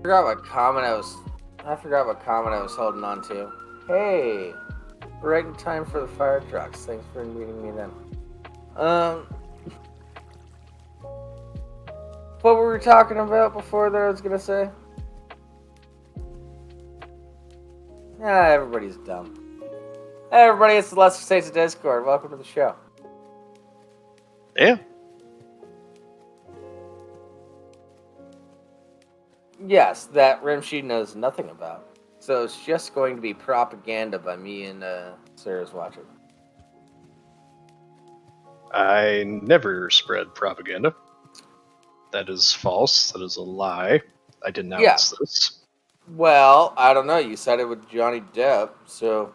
I forgot what comment I was holding on to. Hey, right in time for the fire trucks. Thanks for meeting me then. What were we talking about before that I was gonna say? Everybody's dumb. Hey everybody, it's the Lesser Saints of Discord. Welcome to the show. Yeah. Yes, that Rimshee knows nothing about. So it's just going to be propaganda by me and Sarah's watching. I never spread propaganda. That is false. That is a lie. I denounce this. Well, I don't know. You said it with Johnny Depp, so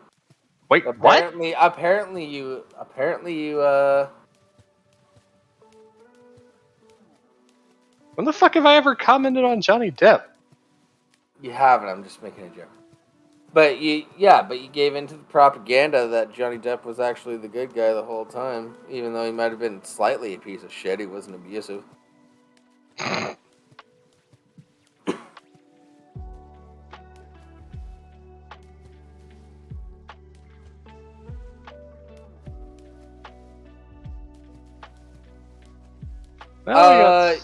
Wait, apparently you When the fuck have I ever commented on Johnny Depp? You haven't. I'm just making a joke. But you gave into the propaganda that Johnny Depp was actually the good guy the whole time, even though he might have been slightly a piece of shit. He wasn't abusive. Well,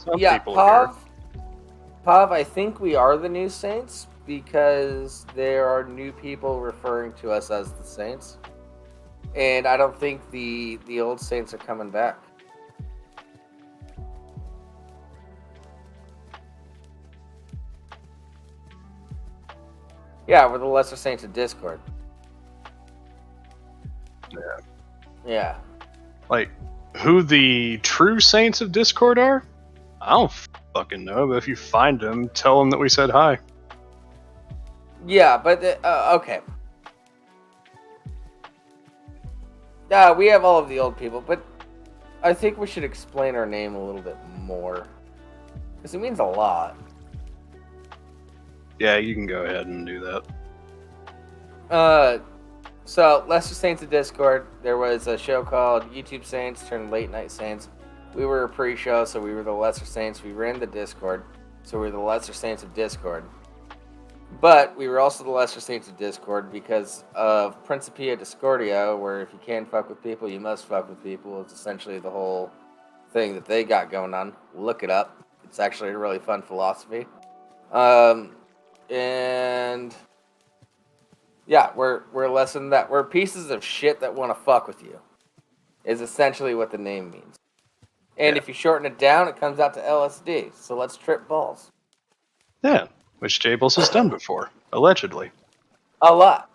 Pav, I think we are the new Saints because there are new people referring to us as the Saints. And I don't think the old Saints are coming back. Yeah, we're the Lesser Saints of Discord. Yeah. Like, who the true Saints of Discord are? I don't fucking know, but if you find them, tell them that we said hi. Yeah, but, okay. We have all of the old people, but I think we should explain our name a little bit more. Because it means a lot. Yeah, you can go ahead and do that. So, Lesser Saints of Discord, there was a show called YouTube Saints turned Late Night Saints. We were a pre-show, so we were the Lesser Saints. We ran the Discord, so we were the Lesser Saints of Discord. But we were also the Lesser Saints of Discord because of Principia Discordia, where if you can't fuck with people, you must fuck with people. It's essentially the whole thing that they got going on. Look it up. It's actually a really fun philosophy. And yeah, we're less than that. We're pieces of shit that want to fuck with you, is essentially what the name means. And if you shorten it down, it comes out to LSD. So let's trip balls. Yeah, which Jables has done before, allegedly. A lot.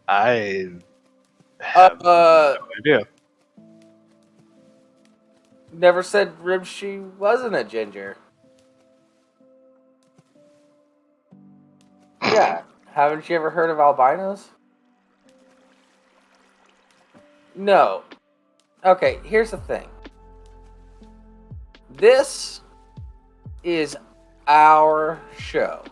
I have no idea. Never said Rimshee wasn't a ginger. Yeah. Haven't you ever heard of albinos? No. Okay, here's the thing. This is our show.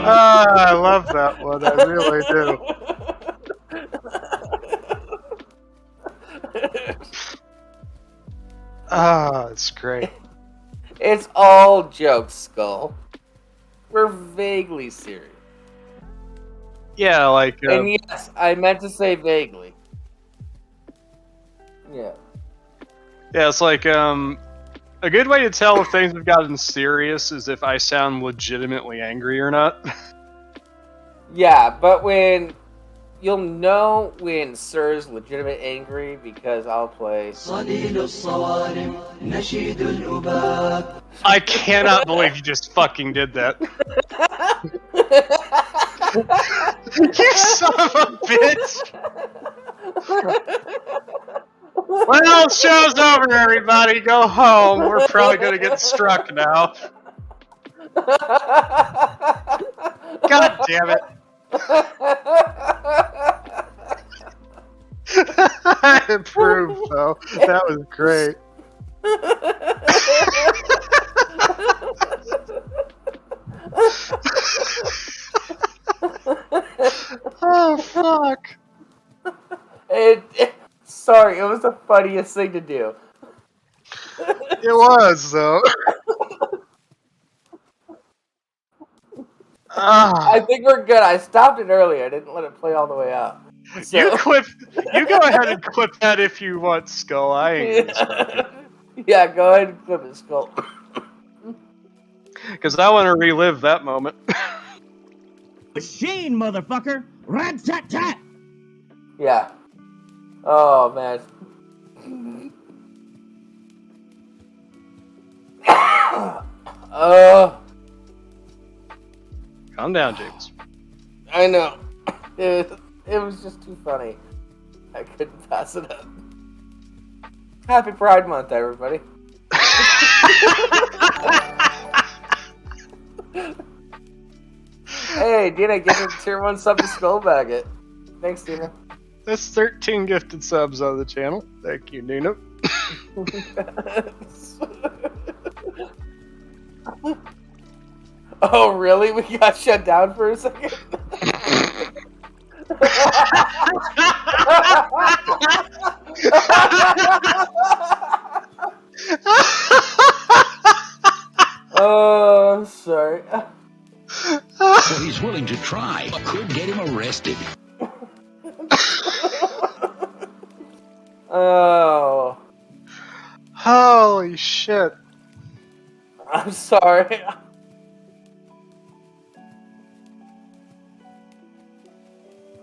I love that one. I really do. It's great. It's all jokes, Skull. We're vaguely serious. Yeah, like... and yes, I meant to say vaguely. Yeah. Yeah, it's like, a good way to tell if things have gotten serious is if I sound legitimately angry or not. Yeah, but you'll know when Sir's legitimate angry because I'll play. I cannot believe you just fucking did that. You son of a bitch! Well, show's over, everybody. Go home. We're probably gonna get struck now. God damn it. I approve, though. That was great. fuck? Sorry, it was the funniest thing to do. It was, though. I think we're good. I stopped it early. I didn't let it play all the way out. So. You go ahead and clip that if you want, Skull. I ain't gonna stop you. Yeah, go ahead and clip it, Skull. Because I want to relive that moment. Machine, motherfucker! Rat-tat-tat! Yeah. Oh, man. Calm down, James. I know. It was just too funny. I couldn't pass it up. Happy Pride Month, everybody. Hey, Deana, get a tier 1 sub to Skullbag it. Thanks, Deana. That's 13 gifted subs on the channel. Thank you, Nina. Oh, really? We got shut down for a second? Oh, I'm sorry. Well, he's willing to try. Could get him arrested. Oh. Holy shit. I'm sorry.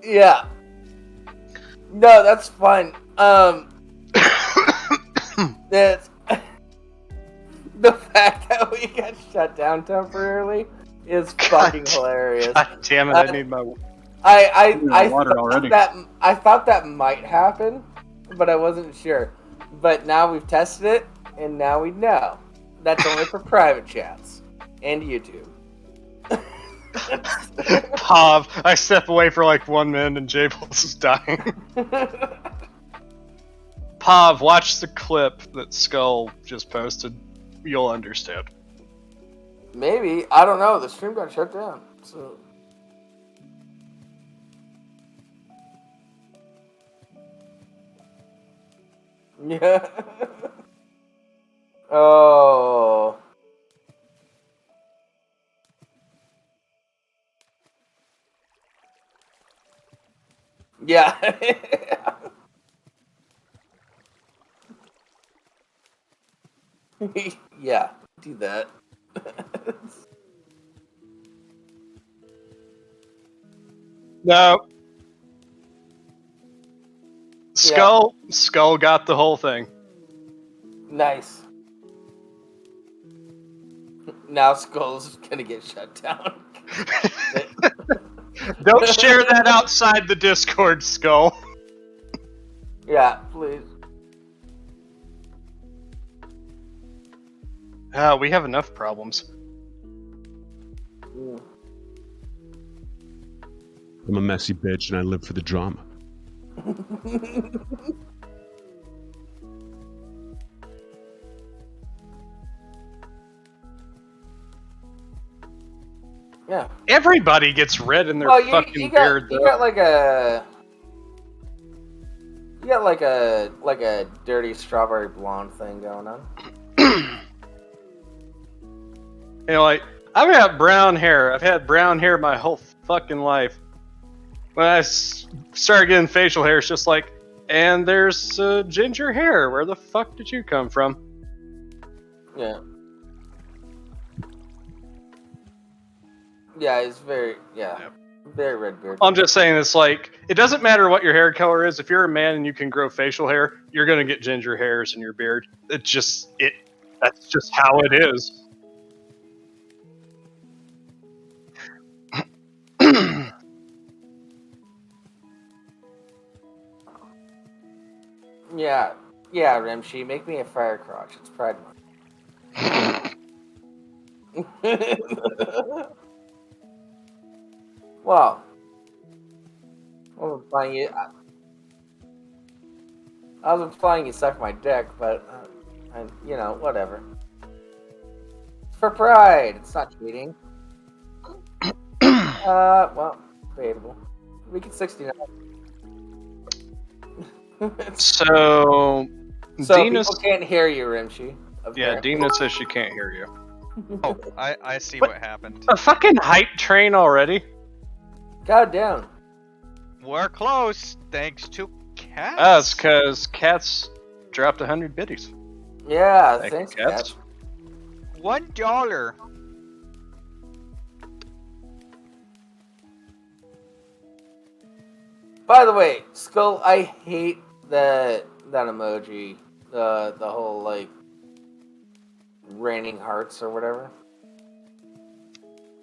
Yeah. No, that's fine. That's the fact that we got shut down temporarily is fucking hilarious. God damn it! I need my. I water already. I thought that might happen, but I wasn't sure. But now we've tested it, and now we know. That's only for private chats and YouTube. Pav, I step away for like 1 minute and Jables is dying. Pav, watch the clip that Skull just posted. You'll understand. Maybe. I don't know. The stream got shut down. So. Yeah. Oh. Yeah. Yeah. Do that. No. Skull got the whole thing. Nice. Now Skull's gonna get shut down. Don't share that outside the Discord, Skull. Yeah, please. We have enough problems. I'm a messy bitch and I live for the drama. Yeah. Everybody gets red in their fucking beard. You got like a dirty strawberry blonde thing going on. You know, like, I've got brown hair. I've had brown hair my whole fucking life. When I started getting facial hair, it's just like, and there's ginger hair. Where the fuck did you come from? Yeah. Yeah, it's very, very red beard. I'm just saying, it's like, it doesn't matter what your hair color is. If you're a man and you can grow facial hair, you're gonna get ginger hairs in your beard. That's just how it is. Yeah, Rimshee, make me a fire crotch. It's Pride Month. Well, I was implying you suck my dick, but you know, whatever. It's for pride. It's not cheating. Well, debatable. Make it 69. So Deana, people can't hear you, Rimshee. yeah, Deana says she can't hear you. Oh, I see What? what happened. A fucking hype train already? God damn. We're close, thanks to cats. That's because cats dropped 100 biddies. Yeah, Thank thanks, you, cats. Cat. $1. By the way, Skull, I hate that emoji. The whole like raining hearts or whatever.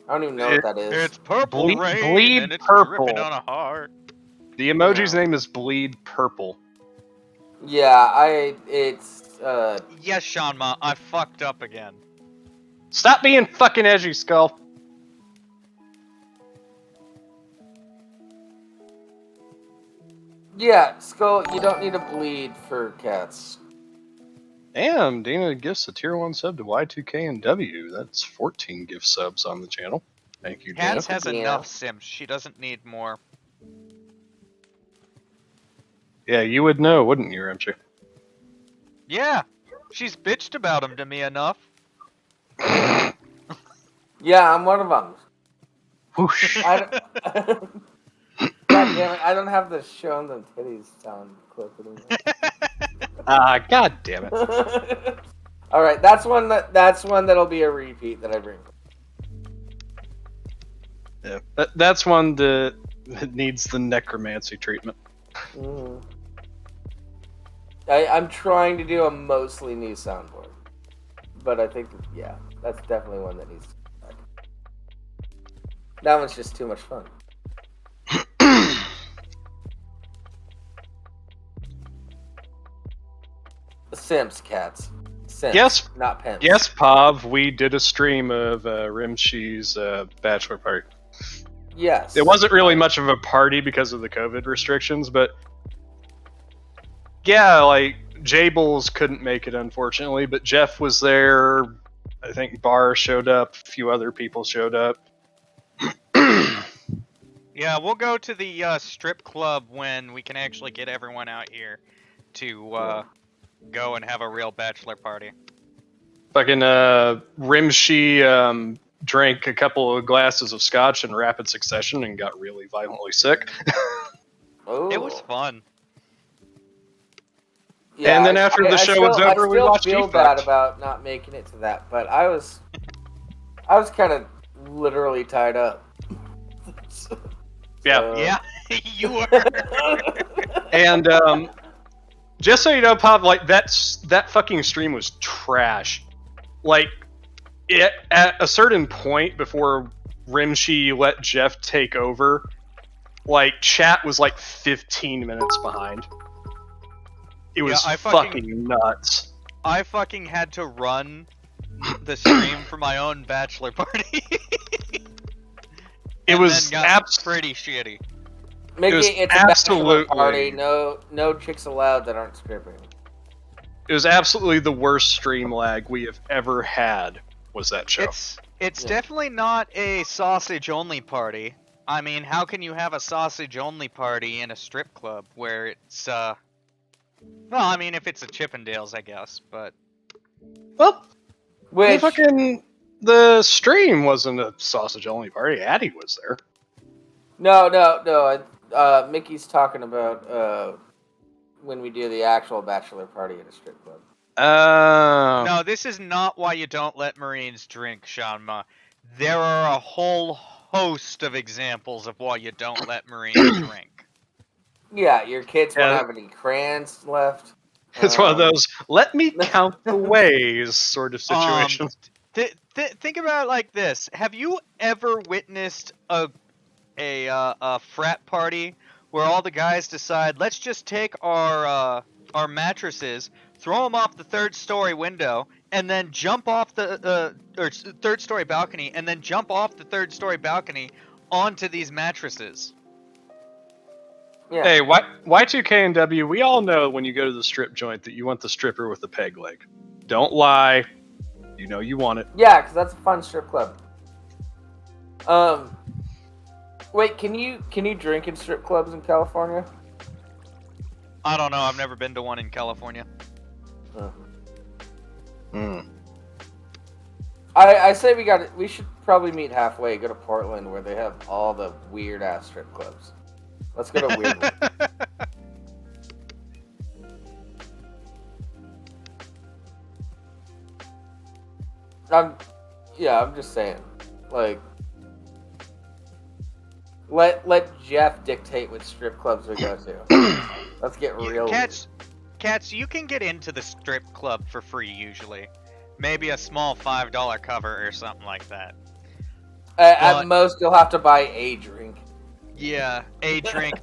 I don't even know what that is. It's purple Bleed- rain bleed and it's purple. dripping on a heart. The emoji's Yeah. name is Bleed Purple. Yeah, it's Yes, Shanma, I fucked up again. Stop being fucking edgy, Skull. yeah, Skull, you don't need to bleed for cats. Damn, Deana gifts a tier 1 sub to Y2K and W. That's 14 gift subs on the channel. Thank you, Deana. Cats has Deana. enough sims. She doesn't need more. Yeah, you would know, wouldn't you, Rimshee? Yeah, she's bitched about him to me enough. Yeah, I'm one of them. Whoosh. God damn it, I don't have the show them titties sound clip anymore. God damn it. Alright, that's one that'll be a repeat that I bring. Yeah, that's one that needs the necromancy treatment. Mm-hmm. I'm trying to do a mostly new soundboard. But I think, yeah, that's definitely one that needs to come back. That one's just too much fun. Sims, cats. Sims, Yes. not pens. Yes, Pav, we did a stream of Rimshee's bachelor party. Yes. It wasn't really much of a party because of the COVID restrictions, but yeah, like Jables couldn't make it unfortunately, but Jeff was there. I think Barr showed up. A few other people showed up. Yeah, we'll go to the strip club when we can actually get everyone out here to go and have a real bachelor party. Fucking Rimshee drank a couple of glasses of scotch in rapid succession and got really violently sick. Ooh. It was fun. Yeah, And then after the show was over, we watched I still feel bad about not making it to that, but I was kind of literally tied up. Yeah. Yeah, you were. And just so you know, Pop, like that fucking stream was trash. Like, at a certain point before Rimshee let Jeff take over, like chat was like 15 minutes behind. It was fucking nuts. I fucking had to run the stream for my own bachelor party. It was pretty shitty. Mickey, it's a absolutely bachelor party. No chicks allowed that aren't stripping. It was absolutely the worst stream lag we have ever had. Was that show? It's definitely not a sausage only party. I mean, how can you have a sausage only party in a strip club where it's well, I mean, if it's a Chippendales, I guess, but Well, Which the stream wasn't a sausage only party. Addie was there. no. Mickey's talking about when we do the actual bachelor party at a strip club. no, this is not why you don't let Marines drink, Shanma. There are a whole host of examples of why you don't let Marines drink. Yeah, your kids won't have any crayons left. It's one of those let me count the ways sort of situations. Think about it like this: have you ever witnessed a frat party where all the guys decide, let's just take our mattresses, throw them off the third-story window, and then jump off the or third-story balcony, and then jump off the third-story balcony onto these mattresses? Yeah. Hey, Y2K and W, we all know when you go to the strip joint that you want the stripper with the peg leg. Don't lie. You know you want it. Yeah, because that's a fun strip club. Wait, can you drink in strip clubs in California? I don't know. I've never been to one in California. Oh. Hmm. I say we should probably meet halfway. Go to Portland where they have all the weird ass strip clubs. Let's go to weird one. I'm just saying, like, let Jeff dictate which strip clubs we go to. Let's get real. Cats, you can get into the strip club for free usually. Maybe a small $5 cover or something like that. At most, you'll have to buy a drink. Yeah, a drink.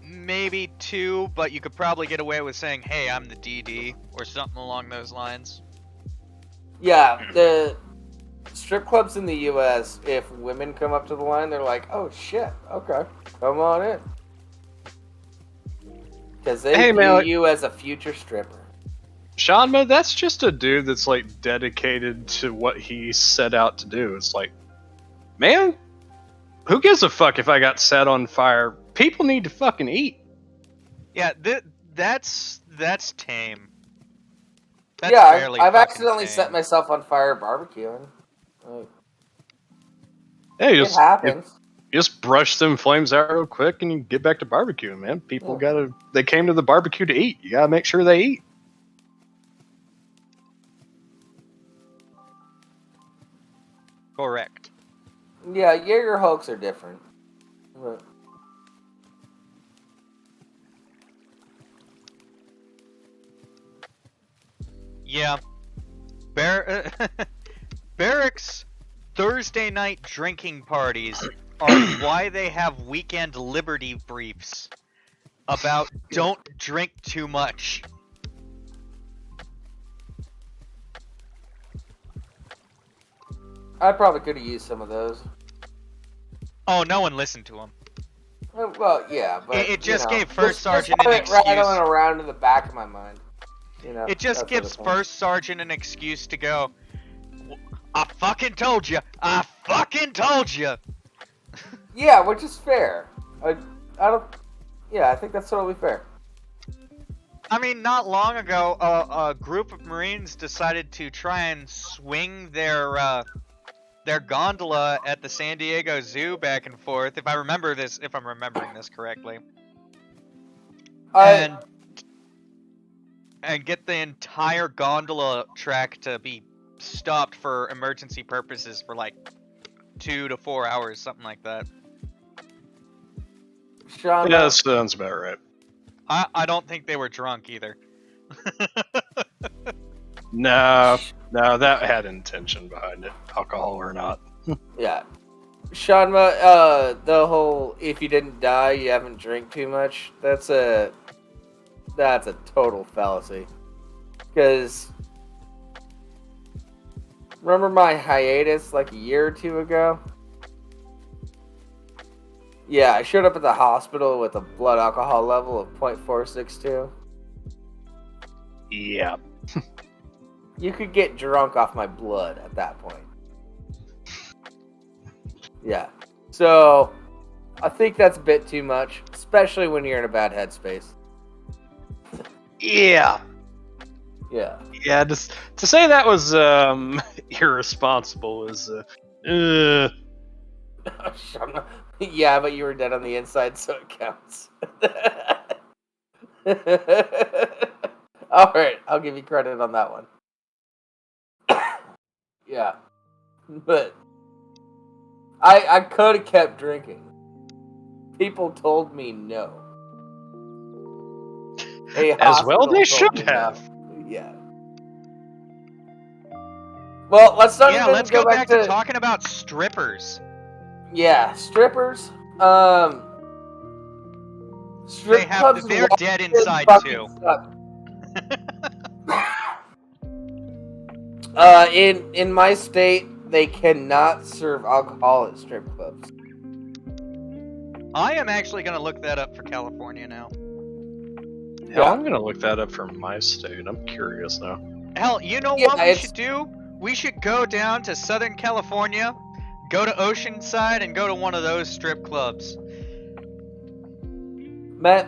Maybe 2, but you could probably get away with saying, "Hey, I'm the DD," or something along those lines. Yeah, the strip clubs in the U.S., if women come up to the line, they're like, "Oh shit, okay, come on in," because they view you as a future stripper. Shanma, that's just a dude that's like dedicated to what he set out to do. It's like, man, who gives a fuck if I got set on fire? People need to fucking eat. Yeah, that's tame. That's Yeah, I've fucking accidentally tame. set myself on fire barbecuing. Like, Hey, it happens. You just brush them flames out real quick and you get back to barbecuing, man. People they came to the barbecue to eat. You gotta make sure they eat. Correct. Yeah, Jaeger Hulks are different. But... Yeah. Barracks Thursday night drinking parties are why they have weekend liberty briefs about don't drink too much. I probably could have used some of those. Oh, no one listened to him. Well, yeah, but it just gave just First Sergeant an excuse. Rattling around in the back of my mind. You know, it just gives First Sergeant an excuse to go, "I fucking told you! I fucking told you!" Yeah, which is fair. I think that's totally fair. I mean, not long ago, a group of Marines decided to try and swing their gondola at the San Diego Zoo back and forth. If I'm remembering this correctly, and get the entire gondola track to be stopped for emergency purposes for like 2 to 4 hours, something like that. Sean, yeah, that sounds about right. I don't think they were drunk either. No, that had intention behind it, alcohol or not. Yeah. Shanma, the whole if you didn't die, you haven't drank too much, that's a total fallacy. Because remember my hiatus like a year or 2 ago? Yeah, I showed up at the hospital with a blood alcohol level of 0.462. Yeah. You could get drunk off my blood at that point. Yeah. So, I think that's a bit too much, especially when you're in a bad headspace. Yeah. Yeah. Yeah, just to say that was irresponsible is Yeah, but you were dead on the inside, so it counts. Alright, I'll give you credit on that one. Yeah. But I could have kept drinking. People told me no. as well they should have. No. Yeah. Well, let's not even let's go back to talking about strippers. Yeah, strippers. Strip clubs. They're dead inside too. In my state, they cannot serve alcohol at strip clubs. I am actually gonna look that up for California now. Hell, I'm gonna look that up for my state. I'm curious now. Hell, you know what we should do? We should go down to Southern California, Go to Oceanside and go to one of those strip clubs. Matt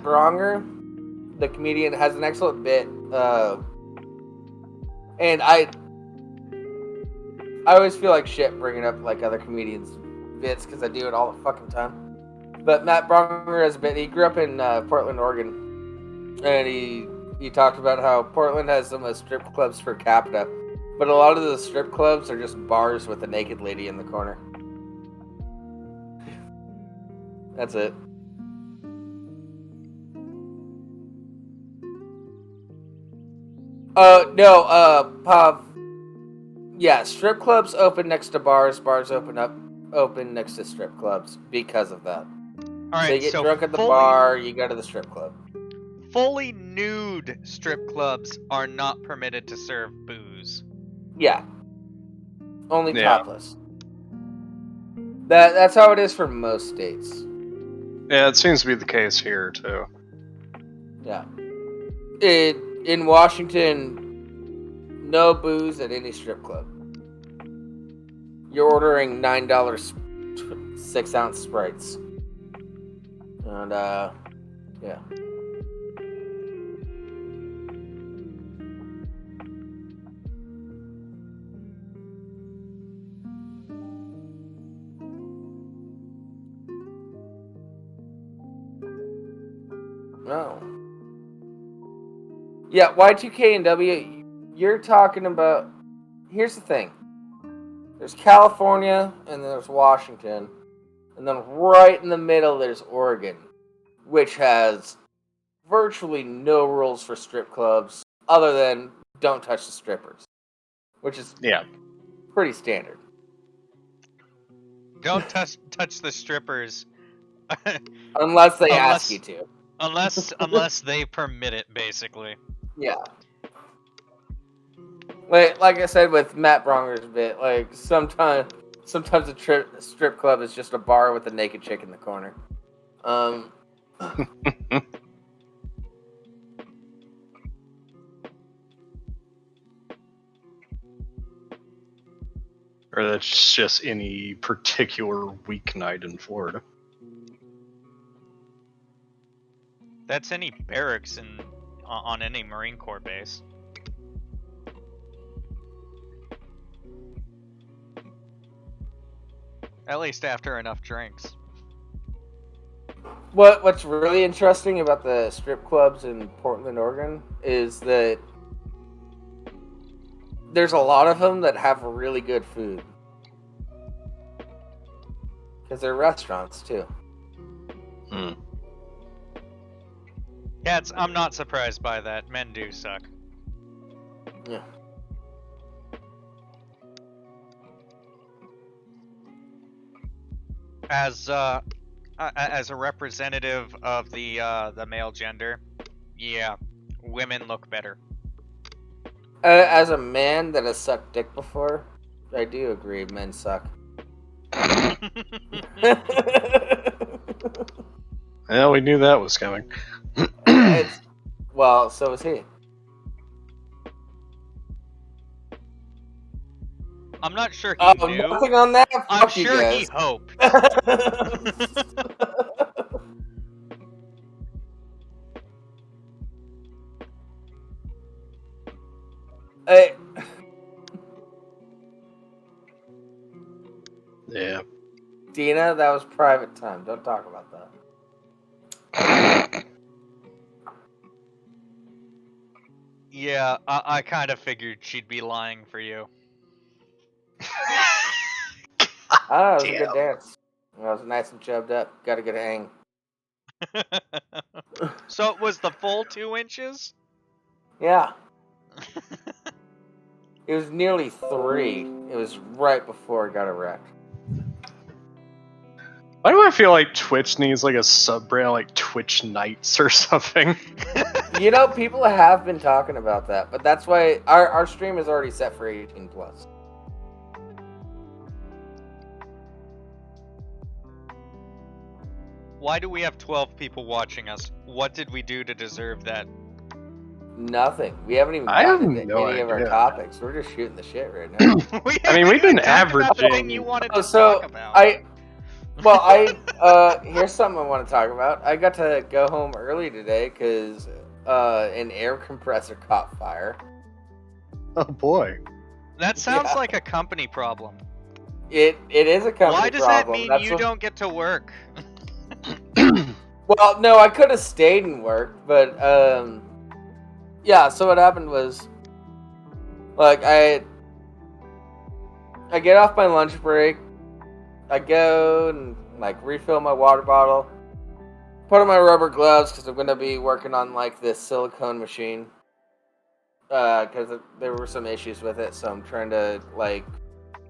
Bronger, the comedian, has an excellent bit, and I always feel like shit bringing up like other comedians' bits because I do it all the fucking time. But Matt Bronger has a bit. He grew up in Portland, Oregon, and he talked about how Portland has the most strip clubs per capita, but a lot of the strip clubs are just bars with a naked lady in the corner. That's it. No, Pav. Yeah, strip clubs open next to bars. Bars open next to strip clubs because of that. All right, They get so drunk at the bar. You go to the strip club. Fully nude strip clubs are not permitted to serve booze. Yeah. Only topless. That's how it is for most states. Yeah, it seems to be the case here too. Yeah. In Washington, no booze at any strip club. You're ordering $9 6-ounce Sprites. And yeah. No. Yeah, Y2K and W, you're talking about... Here's the thing. There's California, and then there's Washington. And then right in the middle, there's Oregon, which has virtually no rules for strip clubs other than don't touch the strippers, which is pretty standard. Don't touch the strippers. Unless they ask you to. Unless they permit it, basically. Yeah. Like I said with Matt Bronger's bit, like sometimes a strip club is just a bar with a naked chick in the corner. Or that's just any particular weeknight in Florida. That's any barracks on any Marine Corps base. At least after enough drinks. What's really interesting about the strip clubs in Portland, Oregon, is that there's a lot of them that have really good food. Because they're restaurants, too. Yeah, I'm not surprised by that. Men do suck. Yeah. As a representative of the male gender, yeah, women look better. As a man that has sucked dick before, I do agree, men suck. Well, we knew that was coming. Well, so is he. I'm not sure he knew. Nothing on that? I'm sure he hoped. Yeah. Deana, that was private time. Don't talk about that. Yeah, I kind of figured she'd be lying for you. It was a good dance. It was nice and chubbed up. Got a good hang. So it was the full 2 inches? Yeah. It was nearly 3. It was right before it got erect. Why do I feel like Twitch needs like a sub-brand like Twitch Nights or something? You know, people have been talking about that, but that's why our stream is already set for 18 plus. Why do we have 12 people watching us? What did we do to deserve that? Nothing. We haven't even I have gotten into no any of our idea. topics. We're just shooting the shit right now. I mean, we've been talked about the thing averaging- you wanted Oh, to so talk about. here's something I want to talk about. I got to go home early today because an air compressor caught fire. Oh boy. That sounds Yeah. like a company problem. It is a company Why does that problem. mean That's you what- don't get to work? Well, no, I could have stayed and worked, but yeah. So what happened was, like, I get off my lunch break, I go and like refill my water bottle, put on my rubber gloves because I'm gonna be working on like this silicone machine, because there were some issues with it, so I'm trying to like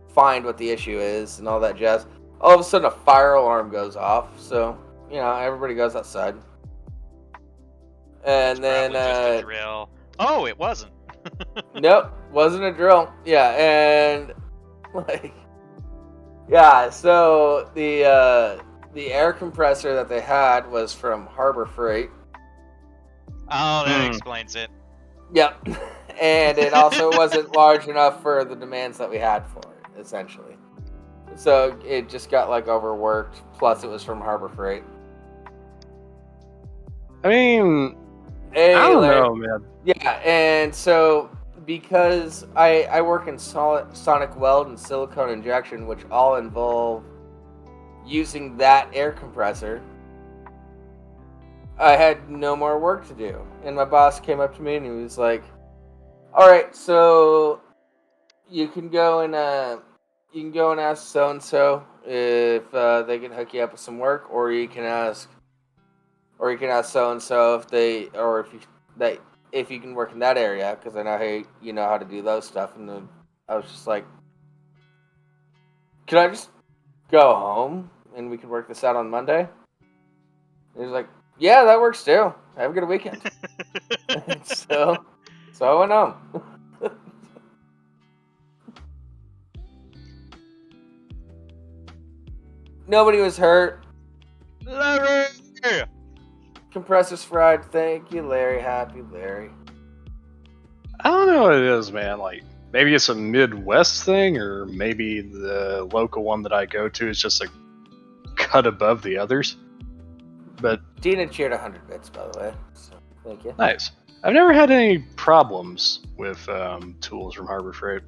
find what the issue is and all that jazz. All of a sudden, a fire alarm goes off, so everybody goes outside. And then, Probably just a drill. Oh, it wasn't. nope, wasn't a drill. Yeah, and like, yeah. So the air compressor that they had was from Harbor Freight. Oh, that explains it. Yep, and it also wasn't large enough for the demands that we had for it, essentially. So it just got like overworked. Plus, it was from Harbor Freight. I mean, Hey, I don't Larry. know, man. Yeah, and so because I work in sonic weld and silicone injection, which all involve using that air compressor, I had no more work to do. And my boss came up to me and he was like, "All right, so you can go and ask so and so if they can hook you up with some work, or you can ask so and so if you can work in that area, because I know you know how to do those stuff." And then I was just like, "Can I just go home and we can work this out on Monday?" And he was like, "Yeah, that works too. Have a good weekend." so I went home. Nobody was hurt. Larry! Compressors fried. Thank you, Larry. Happy Larry. I don't know what it is, man. Like, maybe it's a Midwest thing, or maybe the local one that I go to is just a cut above the others. But Deana cheered 100 bits, by the way. So, thank you. nice. I've never had any problems with tools from Harbor Freight.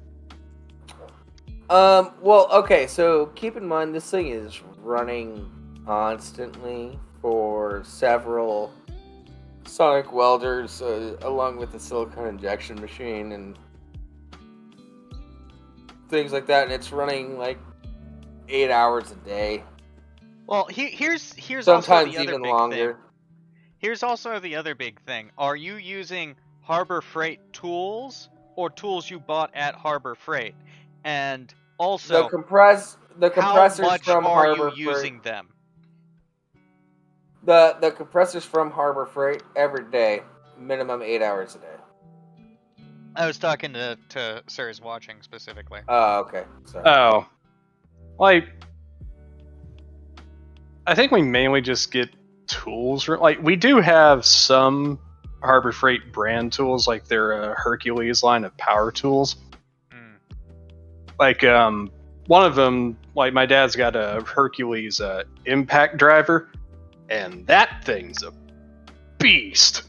Well, okay, so keep in mind this thing is running constantly for several sonic welders, along with the silicone injection machine and things like that, and it's running like 8 hours a day. Well, here's also Sometimes the other even big longer. thing. Here's also the other big thing. Are you using Harbor Freight tools or tools you bought at Harbor Freight? And also, The compressors how much from are Harbor you Freight. using them? The compressors from Harbor Freight every day, minimum 8 hours a day. I was talking to Sir's watching specifically. Oh, okay. Sorry. Oh. Like, I think we mainly just get tools. Like, we do have some Harbor Freight brand tools, like their Hercules line of power tools. Like, one of them, like, my dad's got a Hercules impact driver, and that thing's a beast.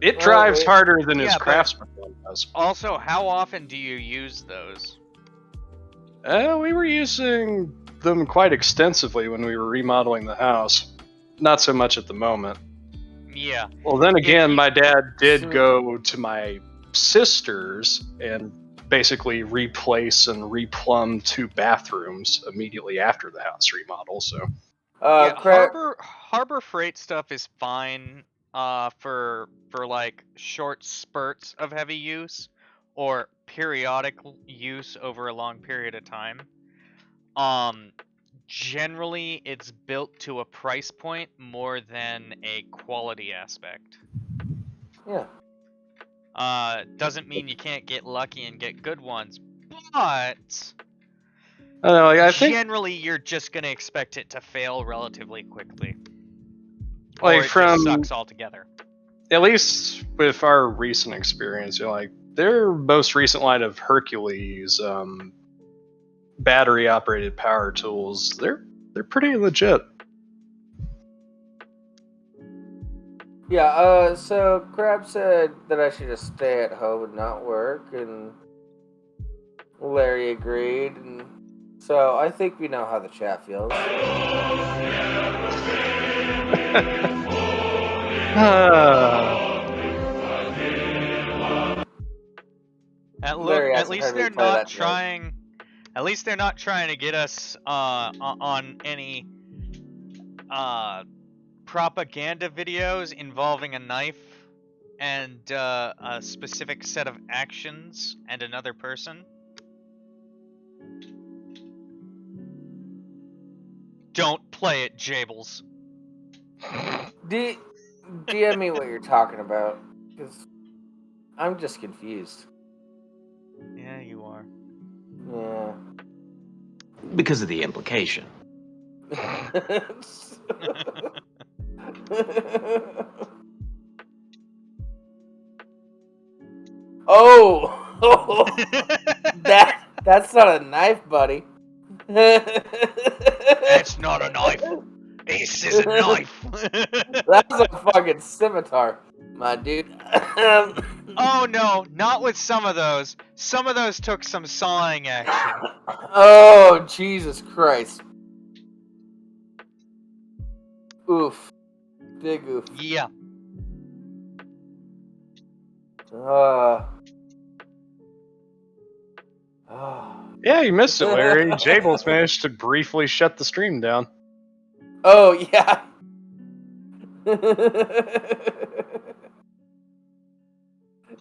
It drives wait. harder than his Yeah, but- Craftsman one does. Also, how often do you use those? We were using them quite extensively when we were remodeling the house. Not so much at the moment. Yeah. Well, then again, you- my dad did Sure. go to my sister's and basically replace and replumb 2 bathrooms immediately after the house remodel. So Yeah, Craig, Harbor Freight stuff is fine for like short spurts of heavy use or periodic use over a long period of time. Generally it's built to a price point more than a quality aspect. yeah. Doesn't mean you can't get lucky and get good ones, but I don't know. Like, I think generally you're just gonna expect it to fail relatively quickly. or Like it from just sucks altogether. at least with our recent experience, like their most recent line of Hercules battery operated power tools, they're pretty legit. Yeah, so Crab said that I should just stay at home and not work, and Larry agreed, and so I think we know how the chat feels. Larry At hasn't least heard me they're play not that joke. trying. At least they're not trying to get us on any propaganda videos involving a knife and a specific set of actions and another person. Don't play it, Jables. DM me what you're talking about, because I'm just confused. Yeah, you are. Yeah. Because of the implication. Oh, that's not a knife, buddy. That's not a knife. This is a knife. That's a fucking scimitar, my dude. Oh no, not with some of those. Some of those took some sawing action. Oh, Jesus Christ. Oof. Big oof. Yeah. Yeah, you missed it, Larry. Jables managed to briefly shut the stream down. Oh, yeah.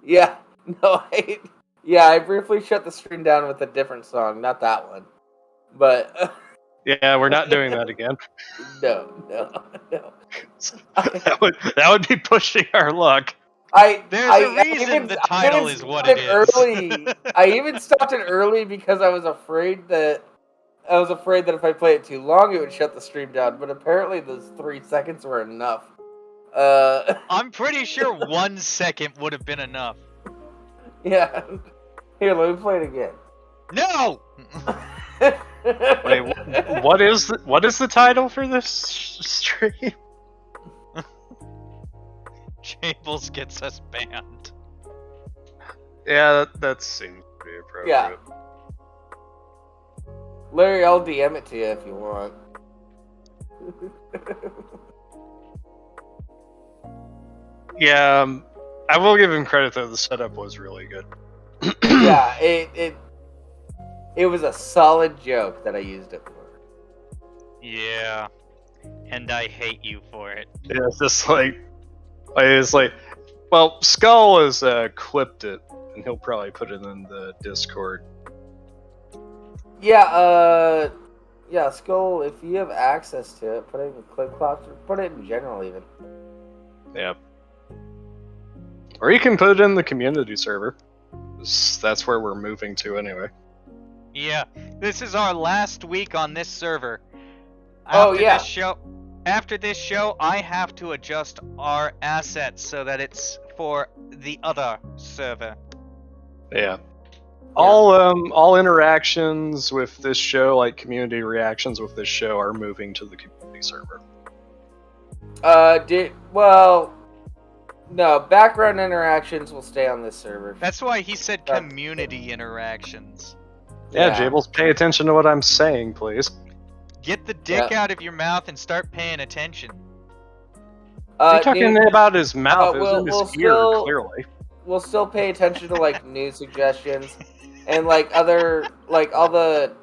Yeah. No, I briefly shut the stream down with a different song. Not that one. But... Yeah, we're not doing that again. No. that would be pushing our luck. There's a reason the title is what it is. I even stopped it early because I was afraid that if I play it too long, it would shut the stream down. But apparently, those 3 seconds were enough. I'm pretty sure 1 second would have been enough. Yeah. Here, let me play it again. No. Wait, what is the title for this stream? Jables gets us banned. Yeah, that seems to be appropriate. Yeah. Larry, I'll DM it to you if you want. Yeah, I will give him credit though. The setup was really good. Yeah, it was a solid joke that I used it for. Yeah. And I hate you for it. Yeah, it's just like, well, Skull has clipped it, and he'll probably put it in the Discord. Yeah, Skull, if you have access to it, put it in clip clops, or put it in general even. Yeah. Or you can put it in the community server. That's where we're moving to anyway. Yeah, this is our last week on this server. After this show, I have to adjust our assets so that it's for the other server. Yeah. All interactions with this show, like community reactions with this show, are moving to the community server. No, background interactions will stay on this server. That's why he said community interactions. Yeah, Jables, pay attention to what I'm saying, please. Get the dick out of your mouth and start paying attention. You're talking about his mouth, isn't his ear, clearly. We'll still pay attention to like news suggestions and like other like all the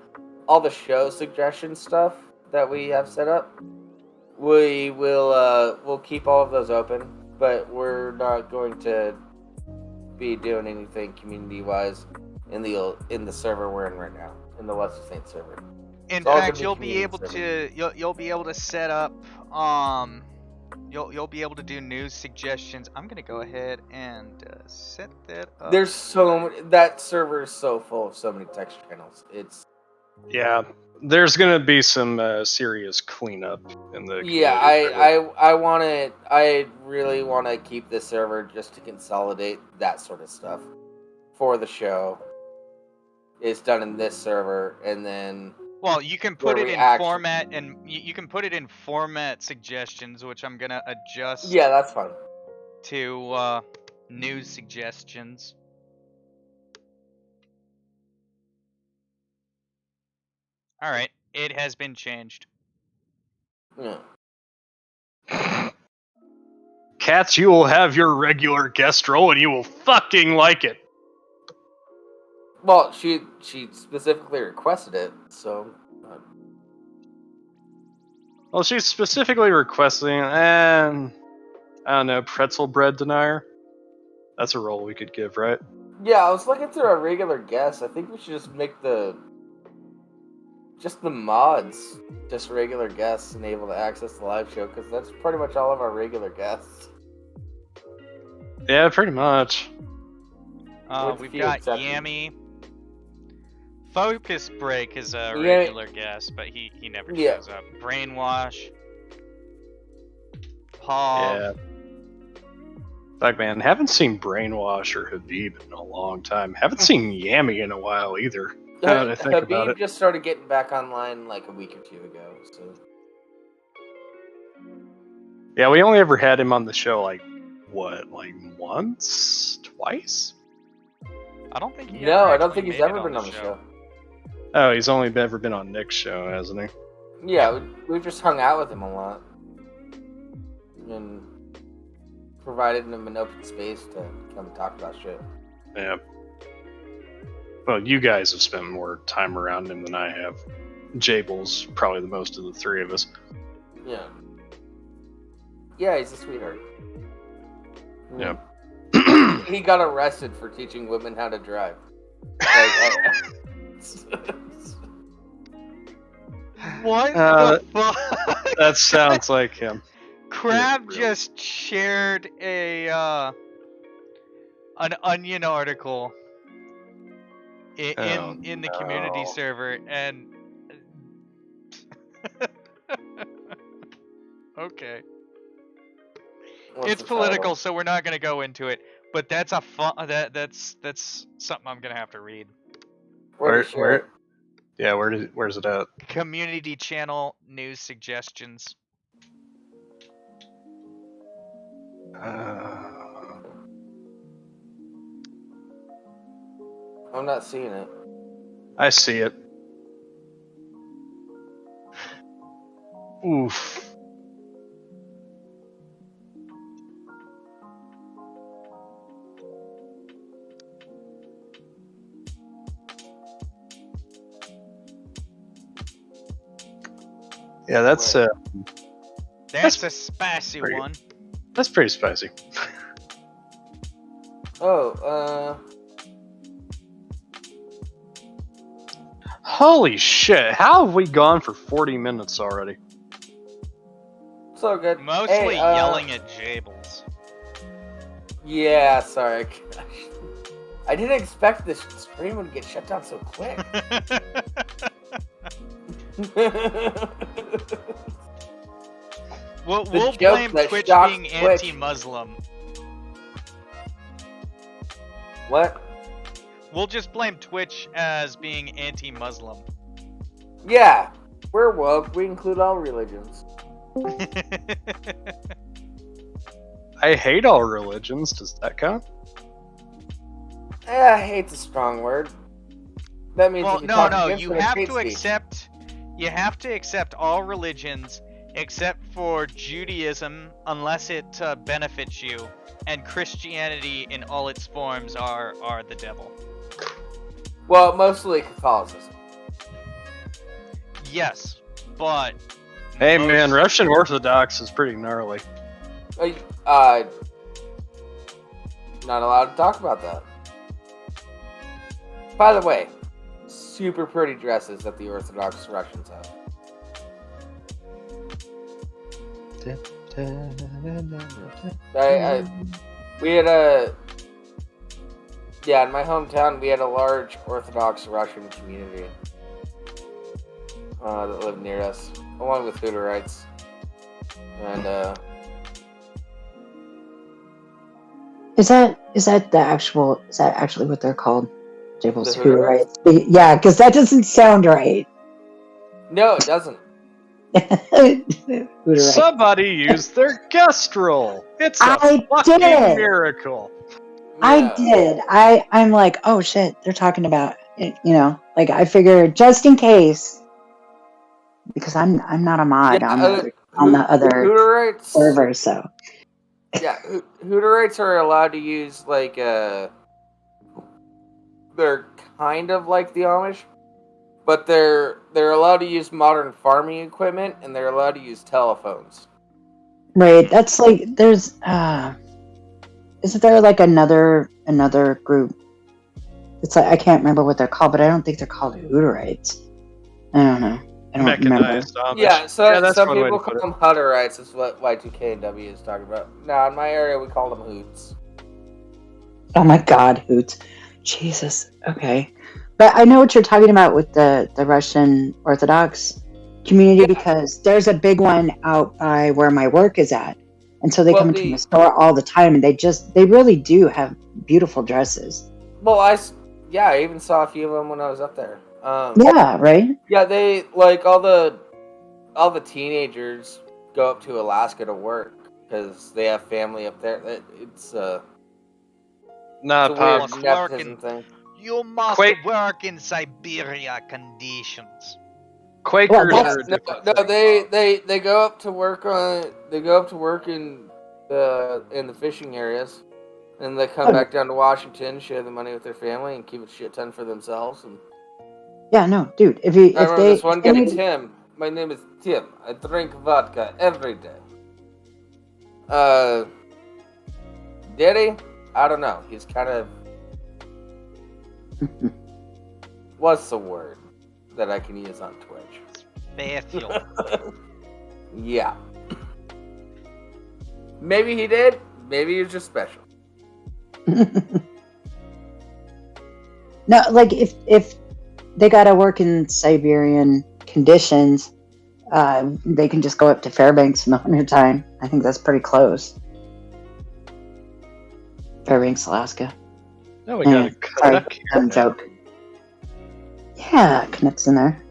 show suggestion stuff that we have set up. We'll keep all of those open, but we're not going to be doing anything community wise in the server we're in right now, in the Western Saints server. In fact, you'll be able to set up you'll be able to do news suggestions. I'm gonna go ahead and set that up. There's that server is so full of so many text channels. There's gonna be some serious cleanup in the Yeah, community server. I want to. I really want to keep this server just to consolidate that sort of stuff for the show. It's done in this server, and then Well, you can where put it we in actually- format, and you can put it in format suggestions, which I'm gonna adjust yeah, that's fine. to news suggestions. All right, it has been changed. Yeah. Cats, you will have your regular guest role, and you will fucking like it. Well, she specifically requested it, so. Well, she's specifically requesting, and I don't know, pretzel bread denier. That's a role we could give, right? Yeah, I was looking through our regular guests. I think we should just make the mods just regular guests and able to access the live show, because that's pretty much all of our regular guests. Yeah, pretty much. With We've few got exceptions. Yammy. Focus Break is a Yeah. regular guest, but he never Yeah. shows up. Brainwash. Paul. Yeah. Fuck, man. Haven't seen Brainwash or Habib in a long time. Haven't seen Yammy in a while either. Now that I think about Habib it. just started getting back online like a week or two ago, so. Yeah, we only ever had him on the show, like once? Twice? I don't think he No, ever I don't actually think he's made ever it been on the show. Oh, he's only ever been on Nick's show, hasn't he? Yeah, we've just hung out with him a lot. And provided him an open space to come and talk about shit. Yeah. Well, you guys have spent more time around him than I have. Jables, probably the most of the three of us. Yeah. Yeah, he's a sweetheart. Yep. He got arrested for teaching women how to drive. What Uh, the fuck? That sounds like him. Crab Yeah, just shared an Onion article in the community no. server, and okay, What's it's the political, title? so we're not gonna go into it. But that's that's something I'm gonna have to read. Where did you share it? Yeah, where's it at? Community channel news suggestions. I'm not seeing it. I see it. Oof. Yeah, that's That's a spicy pretty- one. that's pretty spicy. Oh, Holy shit! How have we gone for 40 minutes already? so good. Mostly Hey, yelling at Jables. Yeah, sorry. I didn't expect this stream would get shut down so quick. We'll joke blame that Twitch shocked being Twitch. anti-Muslim. What? We'll just blame Twitch as being anti-Muslim. Yeah, we're woke. We include all religions. I hate all religions. Does that count? Hate's a strong word. That means Well, if you no, talk no. against You it, it's have hate to speech. accept. You have to accept all religions except for Judaism, unless it benefits you, and Christianity in all its forms are the devil. Well, mostly Catholicism. Yes, but. Hey most- man, Russian Orthodox is pretty gnarly. Not allowed to talk about that. By the way, super pretty dresses that the Orthodox Russians have. We had in my hometown, we had a large Orthodox Russian community. that live near us, along with hooterites. And Is that actually what they're called? Jables, The hooterites. Yeah, because that doesn't sound right. no, it doesn't. Hooterites. Somebody used their guest roll. It's a I fucking did. miracle. I Yeah. did. I'm like, oh shit, they're talking about it, like I figured just in case, because I'm not a mod Yeah, on the other hooterites. server, so Yeah, hooterites are allowed to use they're kind of like the Amish, but they're allowed to use modern farming equipment and they're allowed to use telephones. right. That's like there's isn't there like another group? It's like I can't remember what they're called, but I don't think they're called hooterites. I don't know. I don't remember. Mechanized Amish. Yeah, so that's some one way people to put call it. them hutterites, is what Y2KW is talking about. Now, in my area, we call them hoots. Oh my god, hoots. Jesus. Okay. But I know what you're talking about with the Russian Orthodox community, because there's a big one out by where my work is at. And so they come into the store all the time, and they really do have beautiful dresses. Well, I even saw a few of them when I was up there. Yeah, right? Yeah, they, like, all the teenagers go up to Alaska to work because they have family up there. It's Not it's a weird Must nepotism work thing. You must Quake- work in Siberia conditions. Quakers Well, are a No, different no, thing. they go up to work in the fishing areas, and they come back down to Washington, share the money with their family, and keep a shit ton for themselves. And Yeah, no, dude. I remember this one guy, Tim. My name is Tim. I drink vodka every day. Did he? I don't know. He's kind of. What's the word that I can use on Twitch? Special. Yeah. Maybe he did. Maybe he was just special. No, like if they gotta work in Siberian conditions, they can just go up to Fairbanks in the wintertime. I think that's pretty close. Fairbanks, Alaska. No, we got a Sorry, Canuck here dumb now. joke. Yeah, Canucks in there.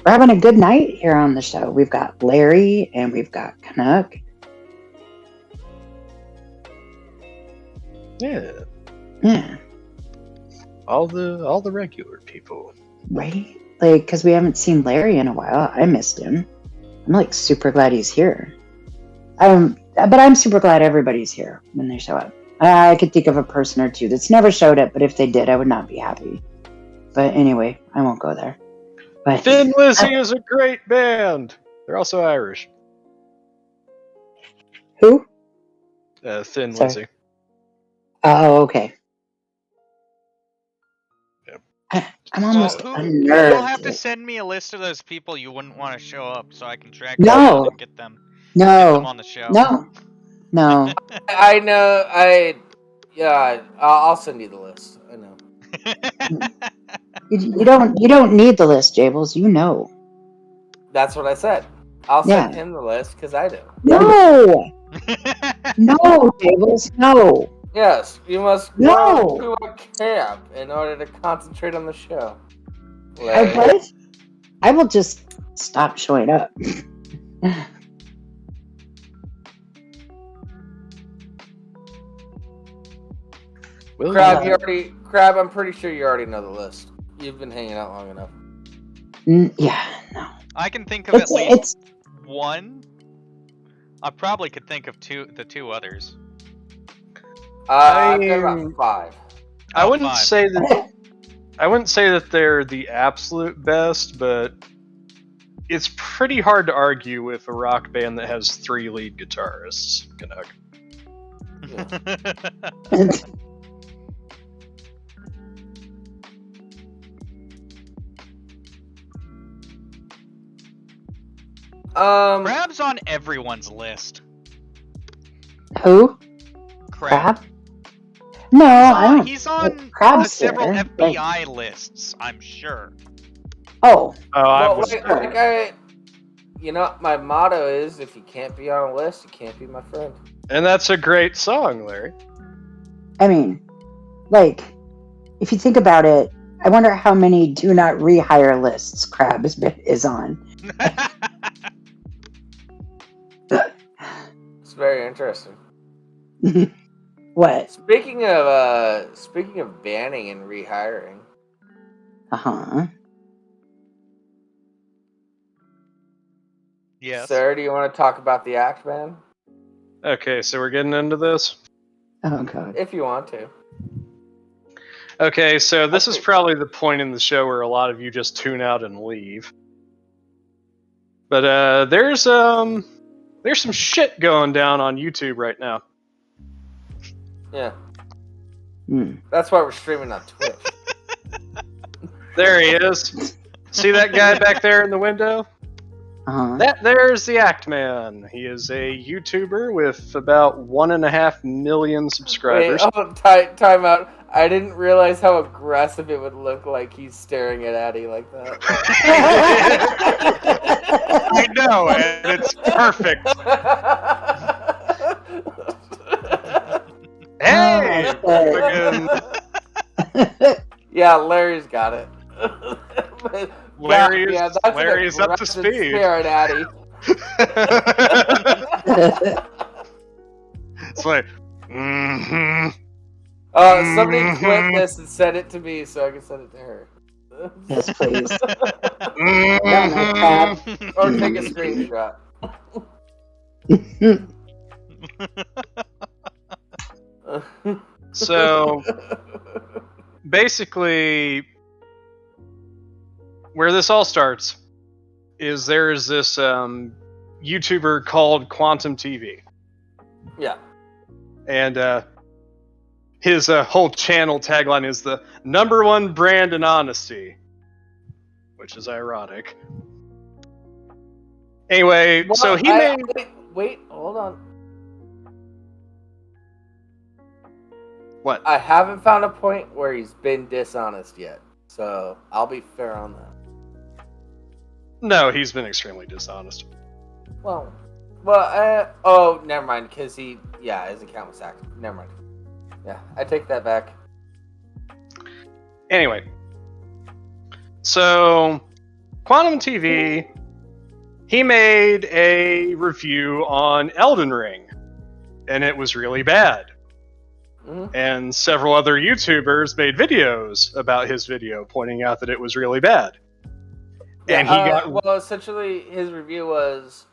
We're having a good night here on the show. We've got Larry and we've got Canuck. Yeah, Yeah, all the regular people. right? Like, because we haven't seen Larry in a while. I missed him. I'm like super glad he's here. But I'm super glad everybody's here when they show up. I could think of a person or two that's never showed up, but if they did, I would not be happy. But anyway, I won't go there. But Thin Lizzy is a great band. They're also Irish. who? Thin Sorry. Lizzy. Oh, okay. Yep. I'm almost You'll unnerved. have to send me a list of those people you wouldn't want to show up so I can track No. them down and get them No, on the show. no. I know. I'll send you the list. I know. You don't need the list, Jables. You know. That's what I said. I'll send Yeah. him the list because I do. No, no, Jables, no. Yes, you must No. go to a camp in order to concentrate on the show. I will just stop showing up. Crab, I'm pretty sure you already know the list. You've been hanging out long enough. Yeah, no. I can think of at least It's one. I probably could think of the two others. I've got about 5. I Oh, wouldn't 5. say that. I wouldn't say that they're the absolute best, but it's pretty hard to argue with a rock band that has 3 lead guitarists. Canuck. Crab's on everyone's list. who? Crab. Crab? No, I don't. He's on Crab's several there, FBI lists, I'm sure. Oh, I Well, was. my motto is, if you can't be on a list, you can't be my friend. And that's a great song, Larry. I mean, like, if you think about it, I wonder how many do not rehire lists Crab is on. It's very interesting. What? Speaking of banning and rehiring, Uh-huh. Yes. Sarah, do you want to talk about the act ban? Okay, so we're getting into this. Oh, God. If you want to. Okay, so this is probably the point in the show where a lot of you just tune out and leave. But there's some shit going down on YouTube right now. Yeah. Hmm. That's why we're streaming on Twitch. There he is. See that guy back there in the window? Uh-huh. There's the Act Man. He is a YouTuber with about 1.5 million subscribers. Wait, time out. I didn't realize how aggressive it would look like he's staring at Addie like that. I know, and it's perfect. Hey! Fucking Yeah, Larry's got it. Larry's that's Larry's up to speed. Stare at Addie. It's like, mm-hmm. Somebody clip this and send it to me so I can send it to her. Yes, please. Mm-hmm. Or take a screenshot. So, basically, where this all starts is there's this YouTuber called Quantum TV. Yeah. And his whole channel tagline is the #1 brand in honesty, which is ironic. Anyway, Well, so he made... Wait, hold on. What? I haven't found a point where he's been dishonest yet, so I'll be fair on that. No, he's been extremely dishonest. Well, never mind, because his account was hacked. Never mind. Yeah, I take that back. Anyway, so Quantum TV, he made a review on Elden Ring, and it was really bad. Mm-hmm. And several other YouTubers made videos about his video, pointing out that it was really bad. Yeah, And he got... Well, essentially, his review was...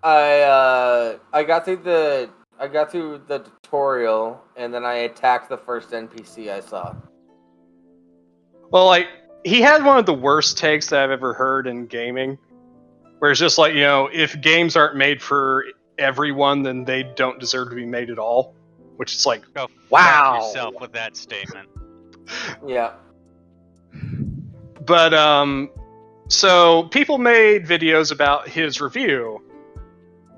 I got through the tutorial, and then I attacked the first NPC I saw. Well, like, he had one of the worst takes that I've ever heard in gaming, where it's just like, if games aren't made for everyone, then they don't deserve to be made at all. Which is like, Go wow. fuck yourself with that statement. Yeah. But, so people made videos about his review,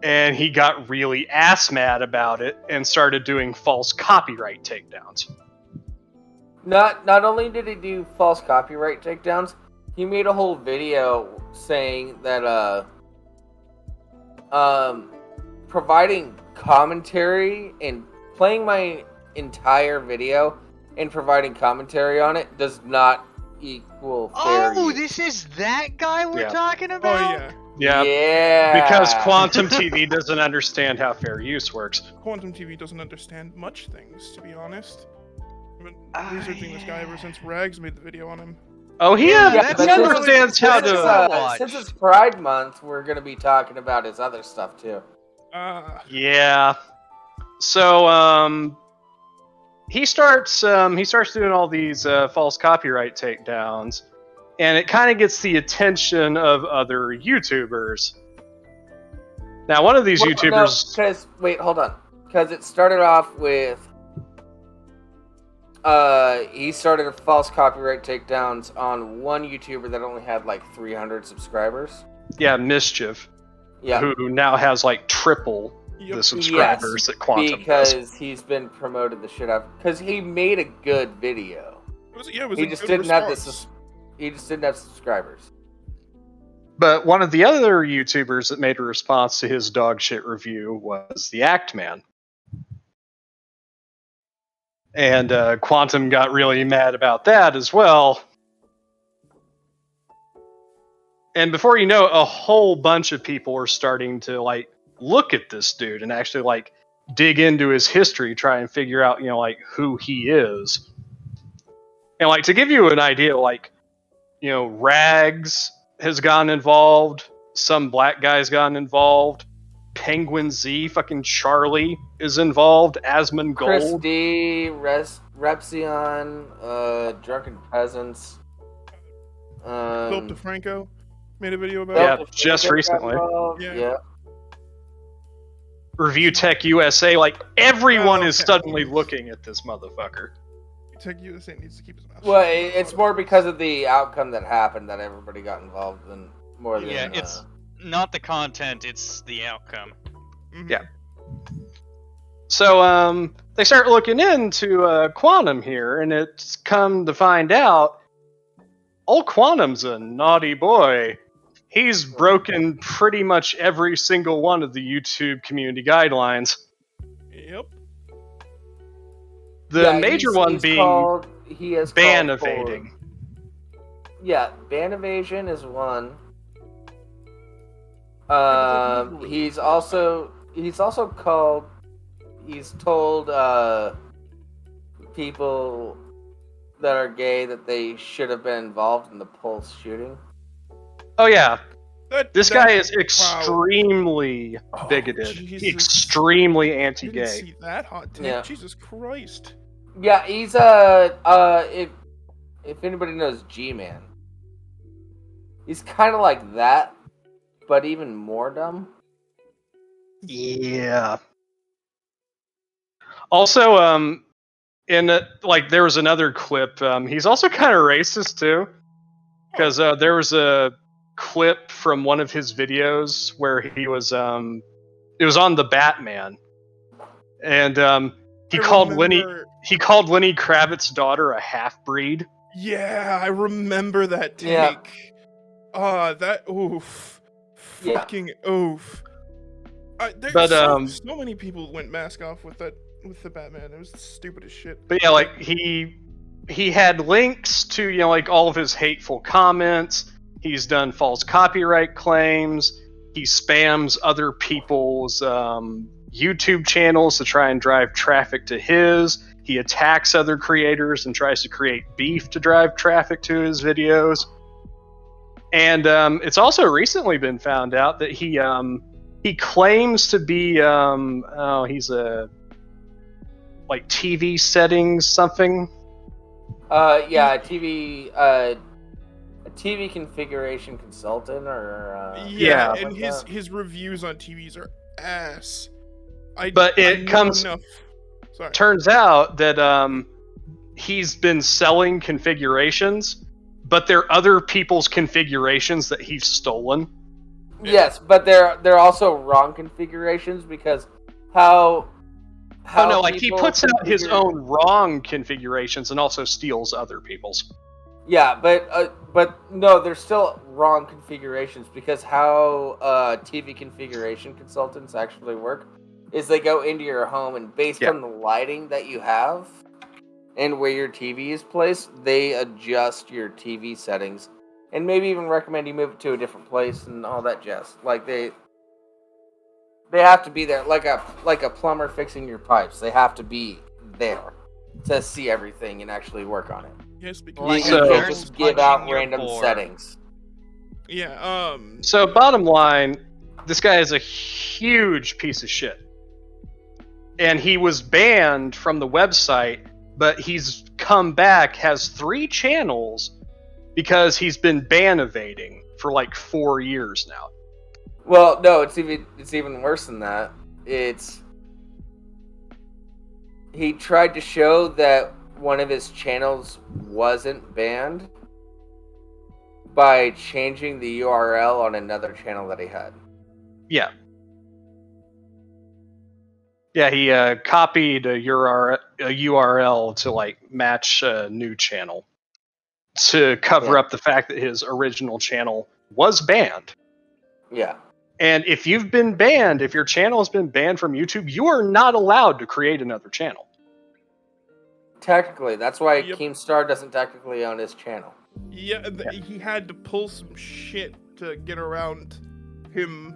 and he got really ass mad about it and started doing false copyright takedowns. Not only did he do false copyright takedowns, he made a whole video saying that providing commentary and playing my entire video and providing commentary on it does not equal fair use. This is that guy we're Yeah. talking Oh about? yeah. Yeah. Because Quantum TV doesn't understand how fair use works. Quantum TV doesn't understand much things, to be honest. I've been researching this guy ever since Rags made the video on him. Oh, he that's understands how Since, to... since it's Pride Month, we're going to be talking about his other stuff too. Yeah. So, he starts doing all these false copyright takedowns, and it kind of gets the attention of other YouTubers. Now, one of these YouTubers... hold on. Because it started off with... he started false copyright takedowns on one YouTuber that only had like 300 subscribers. Yeah, Mischief. Yeah. Who now has like triple the subscribers that Quantum because does. he's been promoted the shit out. Because he made a good video. It was He a just good didn't have response. He just didn't have subscribers. But one of the other YouTubers that made a response to his dog shit review was the Act Man. And Quantum got really mad about that as well. And before you know it, a whole bunch of people are starting to like look at this dude and actually like dig into his history, try and figure out, like who he is. And like to give you an idea, like, Rags has gotten involved, some black guy's gotten involved, Penguin Z, fucking Charlie is involved, Asmund Chris Gold. D, Repsion, Drunken Peasants. Philip DeFranco made a video about Yeah, it. just recently. Yeah. Review Tech USA, like everyone Oh, is okay. suddenly looking at this motherfucker. Tech USA needs to keep his mouth Well, shut. it's more because of the outcome that happened that everybody got involved in more than. Yeah, it's not the content; it's the outcome. Mhm. Yeah. So they start looking into Quantum here, and it's come to find out, old Quantum's a naughty boy. He's broken pretty much every single one of the YouTube community guidelines. Yep. The major one being ban evading. Yeah, ban evasion is one. He's also called. He's told people that are gay that they should have been involved in the Pulse shooting. Oh yeah, this That- guy is wow. extremely Oh, bigoted, Jesus. extremely I didn't anti-gay. see that hot take. Yeah. Jesus Christ. Yeah, he's if anybody knows G-Man, he's kind of like that, but even more dumb. Yeah. Also, there was another clip. He's also kind of racist too, because there was a clip from one of his videos where he was it was on the Batman, and he called Lenny Kravitz's daughter a half breed. Yeah, I remember that take. Yeah. That oof. Yeah. Fucking oof. But, So many people went mask off with the Batman. It was stupid as shit. But yeah, like he had links to all of his hateful comments. He's done false copyright claims. He spams other people's YouTube channels to try and drive traffic to his. He attacks other creators and tries to create beef to drive traffic to his videos. And it's also recently been found out that he claims to be he's a like TV settings something. Yeah, a TV configuration consultant or Yeah, something and like that. his reviews on TVs are ass. But it comes Sorry. turns out that he's been selling configurations, but they're other people's configurations that he's stolen. Yes, but they're also wrong configurations because how Oh no, like he people puts out his configure- own wrong configurations and also steals other people's. Yeah, but no, they're still wrong configurations because how TV configuration consultants actually work is they go into your home and based on the lighting that you have and where your TV is placed, they adjust your TV settings and maybe even recommend you move it to a different place and all that jazz. Like they have to be there like a plumber fixing your pipes. They have to be there to see everything and actually work on it. Yes, because Like You a can't nurse just give out punching your random board. settings. yeah. So bottom line, this guy is a huge piece of shit. And he was banned from the website, but he's come back, has 3 channels because he's been ban evading for like 4 years now. Well, no, it's even worse than that. He tried to show that one of his channels wasn't banned by changing the URL on another channel that he had. Yeah. Yeah, he copied a URL to like match a new channel. to cover up the fact that his original channel was banned. Yeah. And if you've been banned, if your channel has been banned from YouTube, you are not allowed to create another channel. Technically, that's why Yep. Keemstar doesn't technically own his channel. Yeah, he had to pull some shit to get around him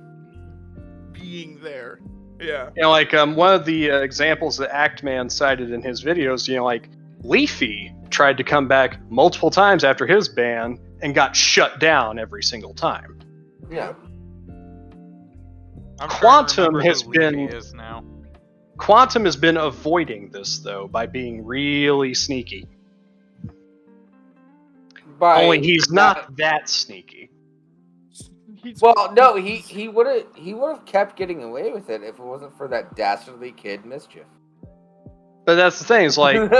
being there. Yeah. You know, like one of the examples that Actman cited in his videos, you know, like Leafy tried to come back multiple times after his ban and got shut down every single time. Yeah. I'm Quantum trying to remember who has been- Leafy is now. Quantum has been avoiding this, though, by being really sneaky. Only he's not that sneaky. Well, no, he would have kept getting away with it if it wasn't for that dastardly kid Mischief. But that's the thing, is like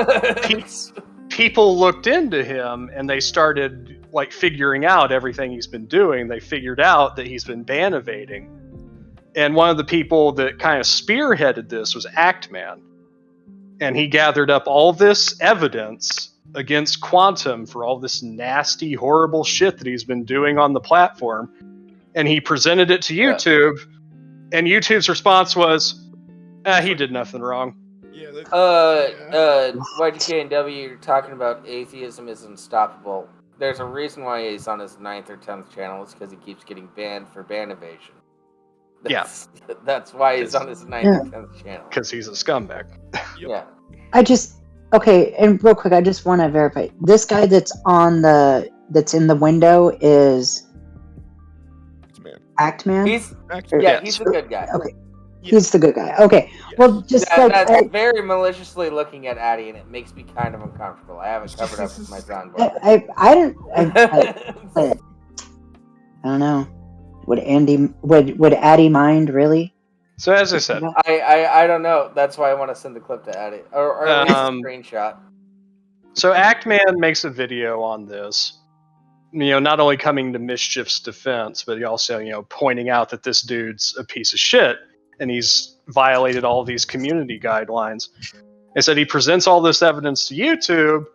people looked into him and they started like figuring out everything he's been doing. They figured out that he's been ban evading. And one of the people that kind of spearheaded this was Actman. And he gathered up all this evidence against Quantum for all this nasty, horrible shit that he's been doing on the platform. And he presented it to YouTube. Yeah. And YouTube's response was, he did nothing wrong. Yeah. YGKNW, you're talking about atheism is unstoppable. There's a reason why he's on his 9th or 10th channel. It's because he keeps getting banned for ban evasion. That's why he's on his 9th or 10th channel. Because he's a scumbag. Yeah. Okay, and real quick, I just want to verify. This guy that's in the window is Actman? He's the good guy. Okay. He's the good guy. Okay. Well, just that's very maliciously looking at Addie, and it makes me kind of uncomfortable. I haven't covered up with my soundboard. I don't know. Would Addie mind really? So as I said, I don't know. That's why I want to send the clip to Addie, or at least a screenshot. So Actman makes a video on this. You know, not only coming to Mischief's defense, but he also, you know, pointing out that this dude's a piece of shit and he's violated all these community guidelines. And so he presents all this evidence to YouTube,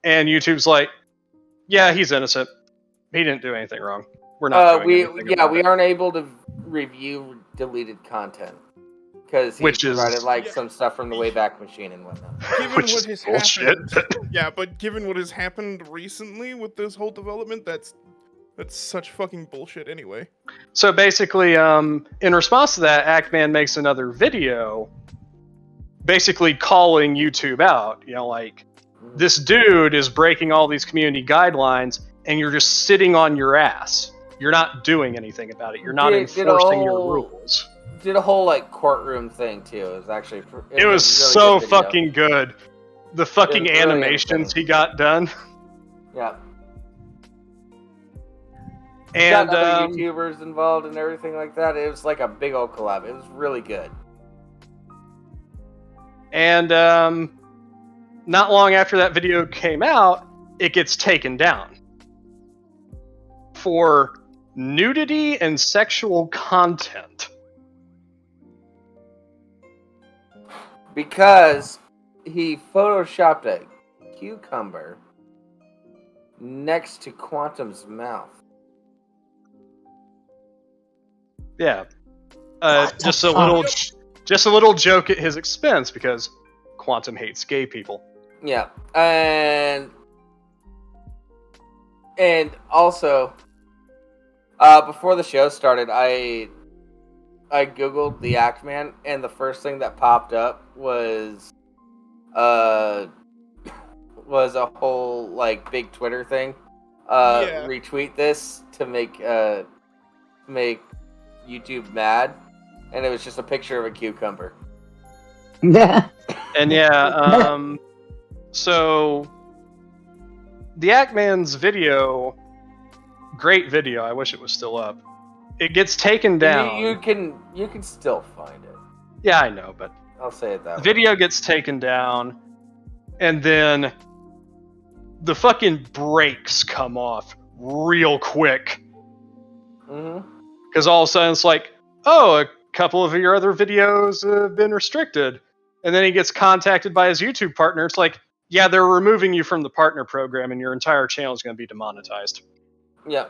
and YouTube's like, "Yeah, he's innocent. He didn't do anything wrong. We're not doing anything about we it." aren't able to review deleted content because he provided some stuff from the Wayback Machine and whatnot. Given Which what is has bullshit. happened, but given what has happened recently with this whole development, that's such fucking bullshit anyway. So basically, in response to that, Actman makes another video basically calling YouTube out. You know, like, this dude is breaking all these community guidelines and you're just sitting on your ass. You're not doing anything about it. You're not enforcing your rules. Did a whole like courtroom thing too. It was actually it was really so good video. fucking good. The fucking really animations he got done. Yeah. And got other YouTubers involved and everything like that. It was like a big old collab. It was really good. And not long after that video came out, it gets taken down for nudity and sexual content. Because he photoshopped a cucumber next to Quantum's mouth. Yeah. Just a little joke at his expense because Quantum hates gay people. Yeah. And also before the show started, I googled the Actman, and the first thing that popped up was a whole like big Twitter thing. Retweet this to make YouTube mad, and it was just a picture of a cucumber. Yeah. And so the Actman's video, great video. I wish it was still up. It gets taken down. You can still find it. Yeah, I know, but I'll say it that way. The video gets taken down, and then the fucking brakes come off real quick. Mm-hmm. Because all of a sudden it's like, oh, a couple of your other videos have been restricted. And then he gets contacted by his YouTube partner. It's like, yeah, they're removing you from the partner program, and your entire channel is going to be demonetized. Yeah.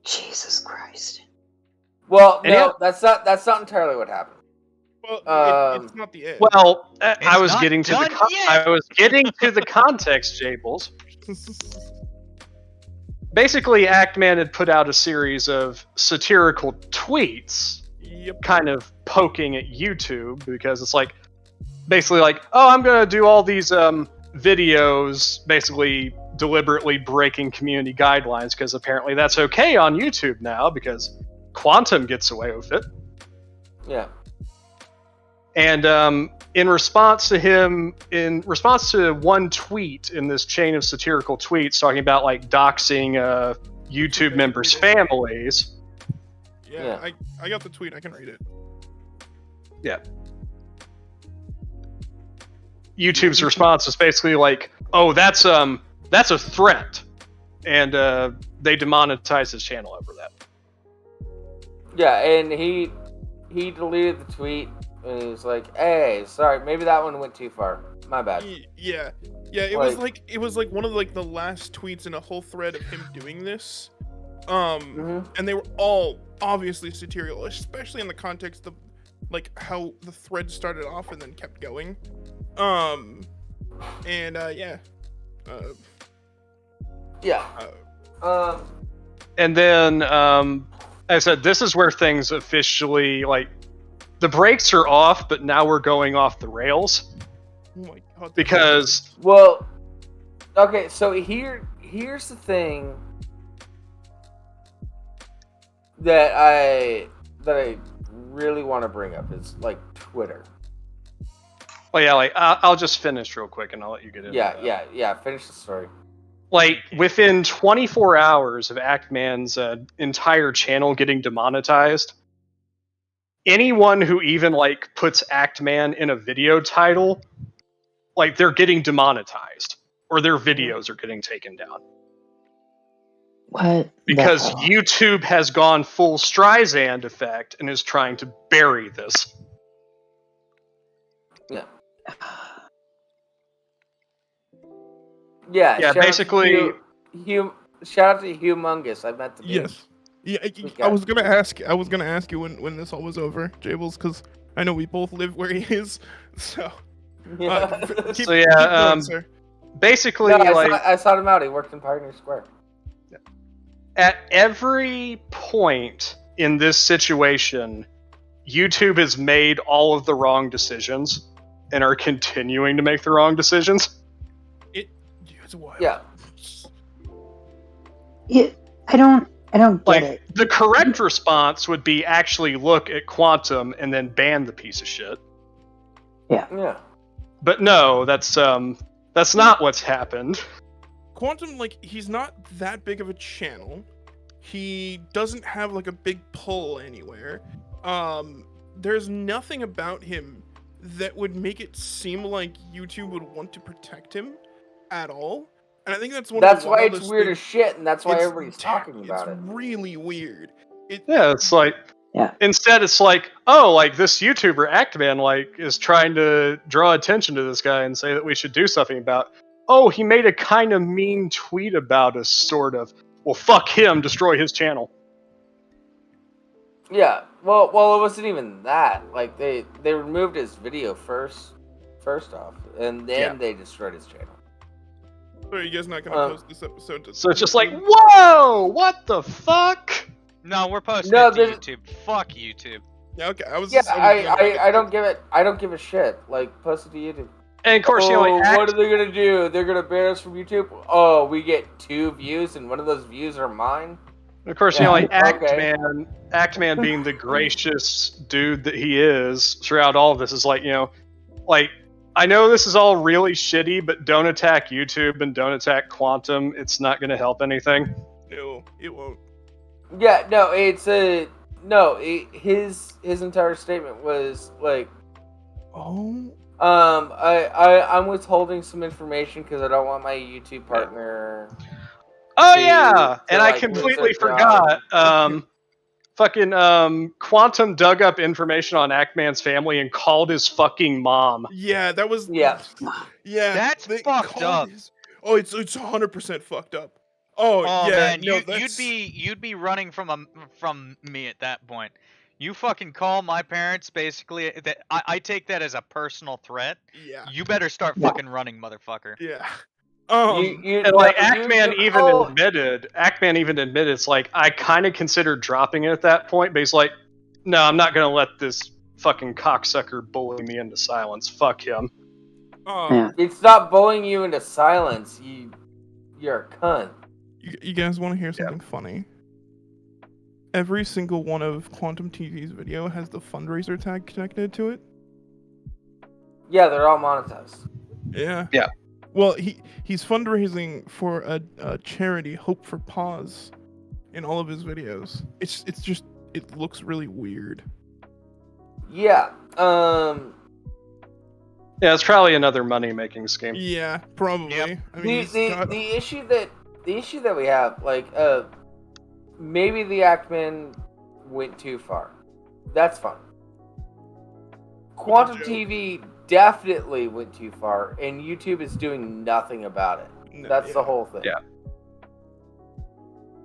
Jesus Christ. Well, And no, that's not entirely what happened. Well, it's not the end. Well, I It's was not getting to done yet. I was getting to the context, Jables. Basically, Actman had put out a series of satirical tweets, Yep. kind of poking at YouTube, because it's like, basically like, oh, I'm going to do all these videos, basically deliberately breaking community guidelines, because apparently that's okay on YouTube now, because Quantum gets away with it. Yeah. And in response to one tweet in this chain of satirical tweets talking about like doxing YouTube members' families. Yeah. I got the tweet. I can read it. Yeah. YouTube's response is basically like, "Oh, that's a threat," and they demonetized his channel over that. Yeah, and he deleted the tweet. And he was like, "Hey, sorry, maybe that one went too far. My bad." Yeah. It was like one of like the last tweets in a whole thread of him doing this, and they were all obviously satirical, especially in the context of like how the thread started off and then kept going. And then I said, "This is where things officially like." The brakes are off, but now we're going off the rails. Oh my god. Because well, okay, so here's the thing that I really want to bring up is like Twitter. Well, yeah, like I'll just finish real quick and I'll let you get into that. Yeah. Finish the story. Like within 24 hours of Actman's entire channel getting demonetized, anyone who even like puts Actman in a video title, like they're getting demonetized or their videos are getting taken down. What? Because YouTube has gone full Streisand effect and is trying to bury this. Yeah. Yeah. Basically. Shout out to Humongous. I met the dude. Yes. Yeah, I was gonna ask you when this all was over, Jables, because I know we both live where he is. So, keep going, sir. Basically, no, I sought him out. He worked in Pioneer Square. At every point in this situation, YouTube has made all of the wrong decisions and are continuing to make the wrong decisions. It's wild. Yeah. I don't get like, it. The correct response would be actually look at Quantum and then ban the piece of shit. Yeah. But no, that's not what's happened. Quantum, like, he's not that big of a channel. He doesn't have like a big pull anywhere. There's nothing about him that would make it seem like YouTube would want to protect him at all. And I think that's why it's weird as shit, and that's why everybody's talking about it. It's really weird. It's like, instead it's like, oh, like this YouTuber Actman like is trying to draw attention to this guy and say that we should do something about. Oh, he made a kind of mean tweet about us, sort of. Well, fuck him, destroy his channel. Yeah, well, it wasn't even that. Like they removed his video first off, and then they destroyed his channel. So are you guys not gonna post this episode? So it's just like, whoa, what the fuck? No, we're posting it to YouTube. Fuck YouTube. Yeah, okay. I don't give it. I don't give a shit. Like, post it to YouTube. And of course, what are they gonna do? They're gonna ban us from YouTube. Oh, we get 2 views, and one of those views are mine. Of course, Actman being the gracious dude that he is throughout all of this is like, like, I know this is all really shitty, but don't attack YouTube and don't attack Quantum. It's not going to help anything. No, it won't. Yeah, no, his entire statement was like, I'm withholding some information because I don't want my YouTube partner. Oh yeah, and I completely forgot. fucking Quantum dug up information on Ackman's family and called his fucking mom. Yeah, that was. Yeah. Yeah, That's they fucked called up. Oh, it's 100% fucked up. Oh, Oh yeah, man, no, you'd be running from me at that point. You fucking call my parents, basically. That I take that as a personal threat. Yeah, You better start fucking running, motherfucker. yeah. And like Ackman even admitted, it's like I kind of considered dropping it at that point, but he's like, no, I'm not gonna let this fucking cocksucker bully me into silence. Fuck him. Yeah. It's not bullying you into silence. You're a cunt. You guys want to hear something funny? Every single one of Quantum TV's video has the fundraiser tag connected to it. Yeah, they're all monetized. Yeah. Yeah. Well, he's fundraising for a charity, Hope for Paws, in all of his videos. It's just it looks really weird. Yeah. Yeah, it's probably another money-making scheme. Yeah, probably. Yep. I mean, The issue that we have, like, maybe the Ackman went too far. That's fine. Quantum TV definitely went too far, and YouTube is doing nothing about it. That's the whole thing. Yeah.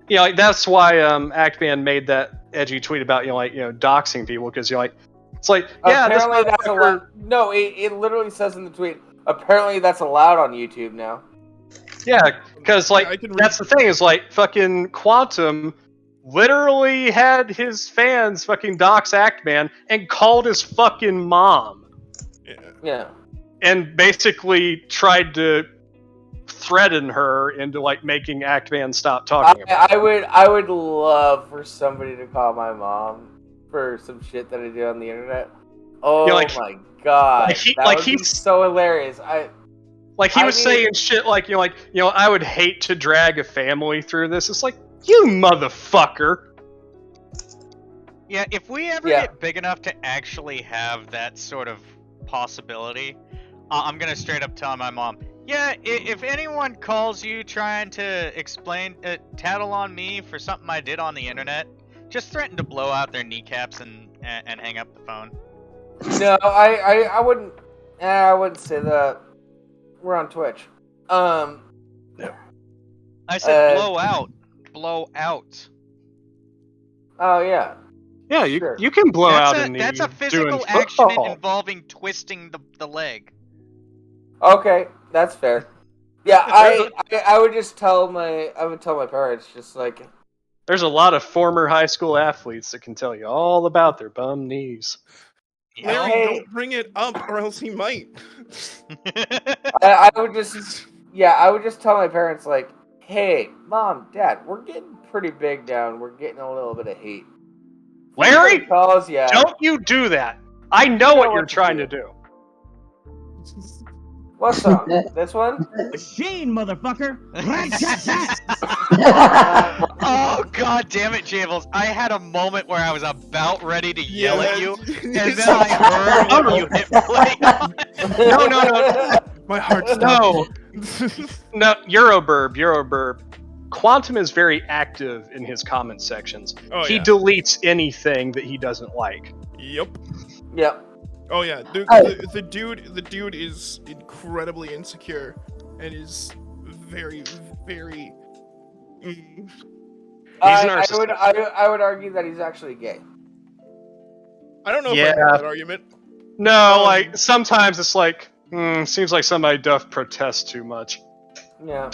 Yeah, like that's why Ackman made that edgy tweet about doxing people, because it's like, yeah, apparently that's allowed. No, it literally says in the tweet. Apparently that's allowed on YouTube now. Yeah, because that's the thing is like fucking Quantum literally had his fans fucking dox Ackman and called his fucking mom. Yeah. And basically tried to threaten her into making Ackman stop talking about it. I would love for somebody to call my mom for some shit that I do on the internet. Oh my god, that would be so hilarious. He was saying shit like I would hate to drag a family through this. It's like, you motherfucker. Yeah, if we ever get big enough to actually have that sort of possibility, I'm gonna straight up tell my mom, yeah, if anyone calls you trying to explain, tattle on me for something I did on the internet, just threaten to blow out their kneecaps and hang up the phone. No, I wouldn't. I wouldn't say that. We're on Twitch. I said blow out. Oh yeah. Yeah, you can blow out a knee. That's a physical doing action football. involving twisting the leg. Okay, that's fair. Yeah, I would just tell my parents just like. There's a lot of former high school athletes that can tell you all about their bum knees. Larry, don't bring it up, or else he might. I would just tell my parents like, hey, Mom, Dad, we're getting pretty big down. We're getting a little bit of hate. Larry, calls, yeah. Don't you do that. I know what you're trying to do. What song? This one? Machine, motherfucker! Oh god damn it, Jables! I had a moment where I was about ready to yell at you, and then I heard when you hit play. No. My heart stopped. No, Euroburb. Quantum is very active in his comment sections. He deletes anything that he doesn't like. Yep. Oh yeah, the dude is incredibly insecure and is very, very. I would argue that he's actually gay. I don't know if I have that argument. No, sometimes it's like, seems like somebody doth protest too much. Yeah.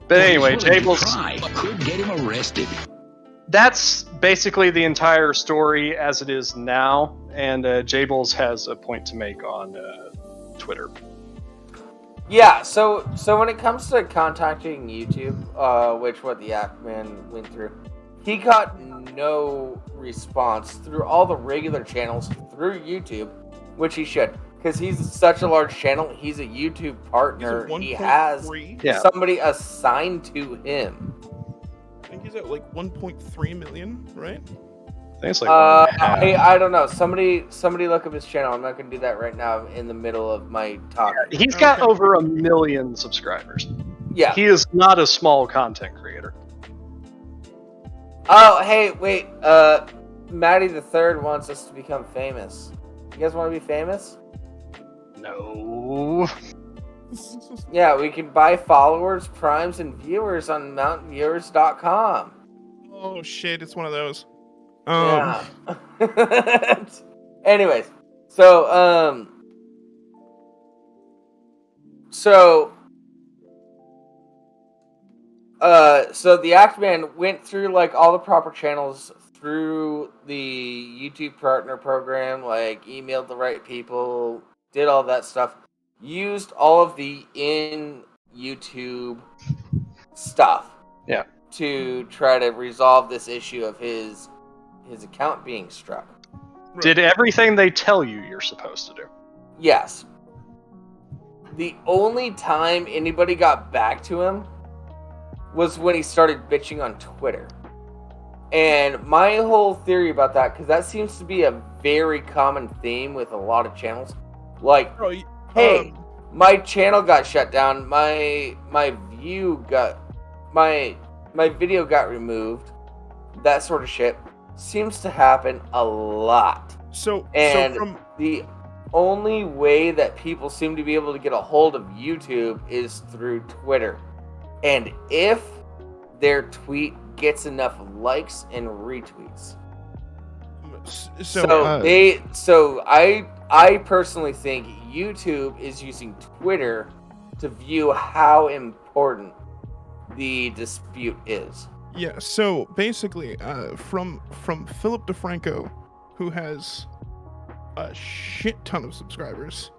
But anyway, Jables could get him arrested. That's basically the entire story as it is now, and Jables has a point to make on Twitter. Yeah, so when it comes to contacting YouTube, which what the Ackman went through, he got no response through all the regular channels through YouTube, which he should, because he's such a large channel. He's a YouTube partner. He has somebody assigned to him. I think he's at 1.3 million, right? I think it's I don't know. Somebody look up his channel. I'm not gonna do that right now in the middle of my talk. He's got over 1 million subscribers. Yeah. He is not a small content creator. Oh, hey, wait. Maddie the Third wants us to become famous. You guys want to be famous? No. Yeah, we can buy followers, primes, and viewers on mountainviewers.com. Oh shit, it's one of those. Yeah. Anyways, so the Actman went through like all the proper channels through the YouTube partner program, like emailed the right people, did all that stuff, used all of the in YouTube stuff. Yeah. To try to resolve this issue of his account being struck. Did everything they tell you you're supposed to do. Yes. The only time anybody got back to him was when he started bitching on Twitter. And my whole theory about that, because that seems to be a very common theme with a lot of channels, like, hey, my channel got shut down, my video got removed, that sort of shit seems to happen a lot. The only way that people seem to be able to get a hold of YouTube is through Twitter. And if their tweet gets enough likes and retweets. I personally think YouTube is using Twitter to view how important the dispute is. Yeah, so basically, from Philip DeFranco, who has a shit ton of subscribers,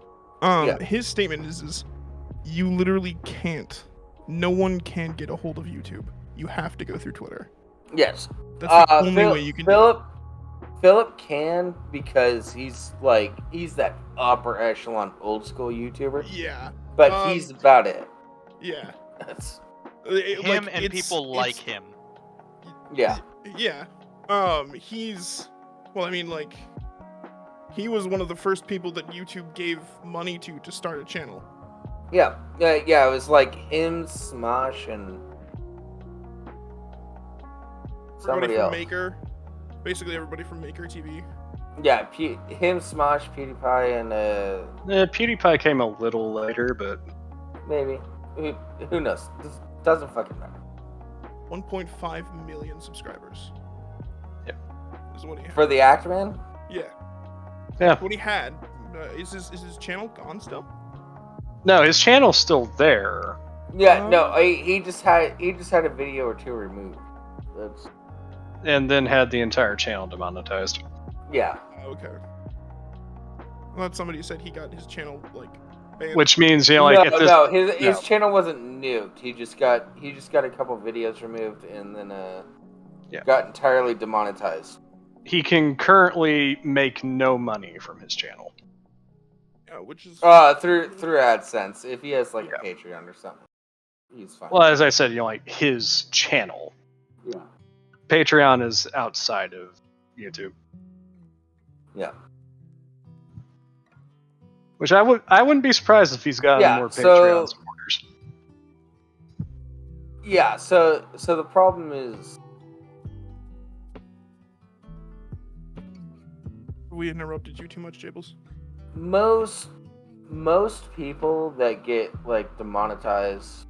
his statement is you literally can't. No one can get a hold of YouTube. You have to go through Twitter. Yes. That's the only way you can do it. Philip can, because he's that upper echelon old school YouTuber. Yeah. But he's about it. Yeah. That's him and people like him. Yeah. Yeah. He's, well, I mean, like, he was one of the first people that YouTube gave money to start a channel. Yeah. It was like him, Smosh, and somebody from else. Maker. Basically everybody from Maker TV. Yeah, him, Smosh, PewDiePie, and PewDiePie came a little later, but maybe. Who knows? This doesn't fucking matter. 1.5 million subscribers. Yep. Is what he had. For the Actman? Yeah. Yeah. What he had. Is his channel gone still? No, his channel's still there. Yeah, no, he just had a video or two removed. And then had the entire channel demonetized. Yeah. Okay. I thought somebody said he got his channel like banned. Which means, you know, like his channel wasn't nuked. He just got a couple videos removed and then got entirely demonetized. He can currently make no money from his channel. Yeah, which is through AdSense. If he has like a Patreon or something, he's fine. Well, as I said, you know, like his channel. Yeah. Patreon is outside of YouTube. Yeah. Which I wouldn't be surprised if he's got more Patreon supporters. Yeah, so the problem is, we interrupted you too much, Jables. Most people that get like demonetized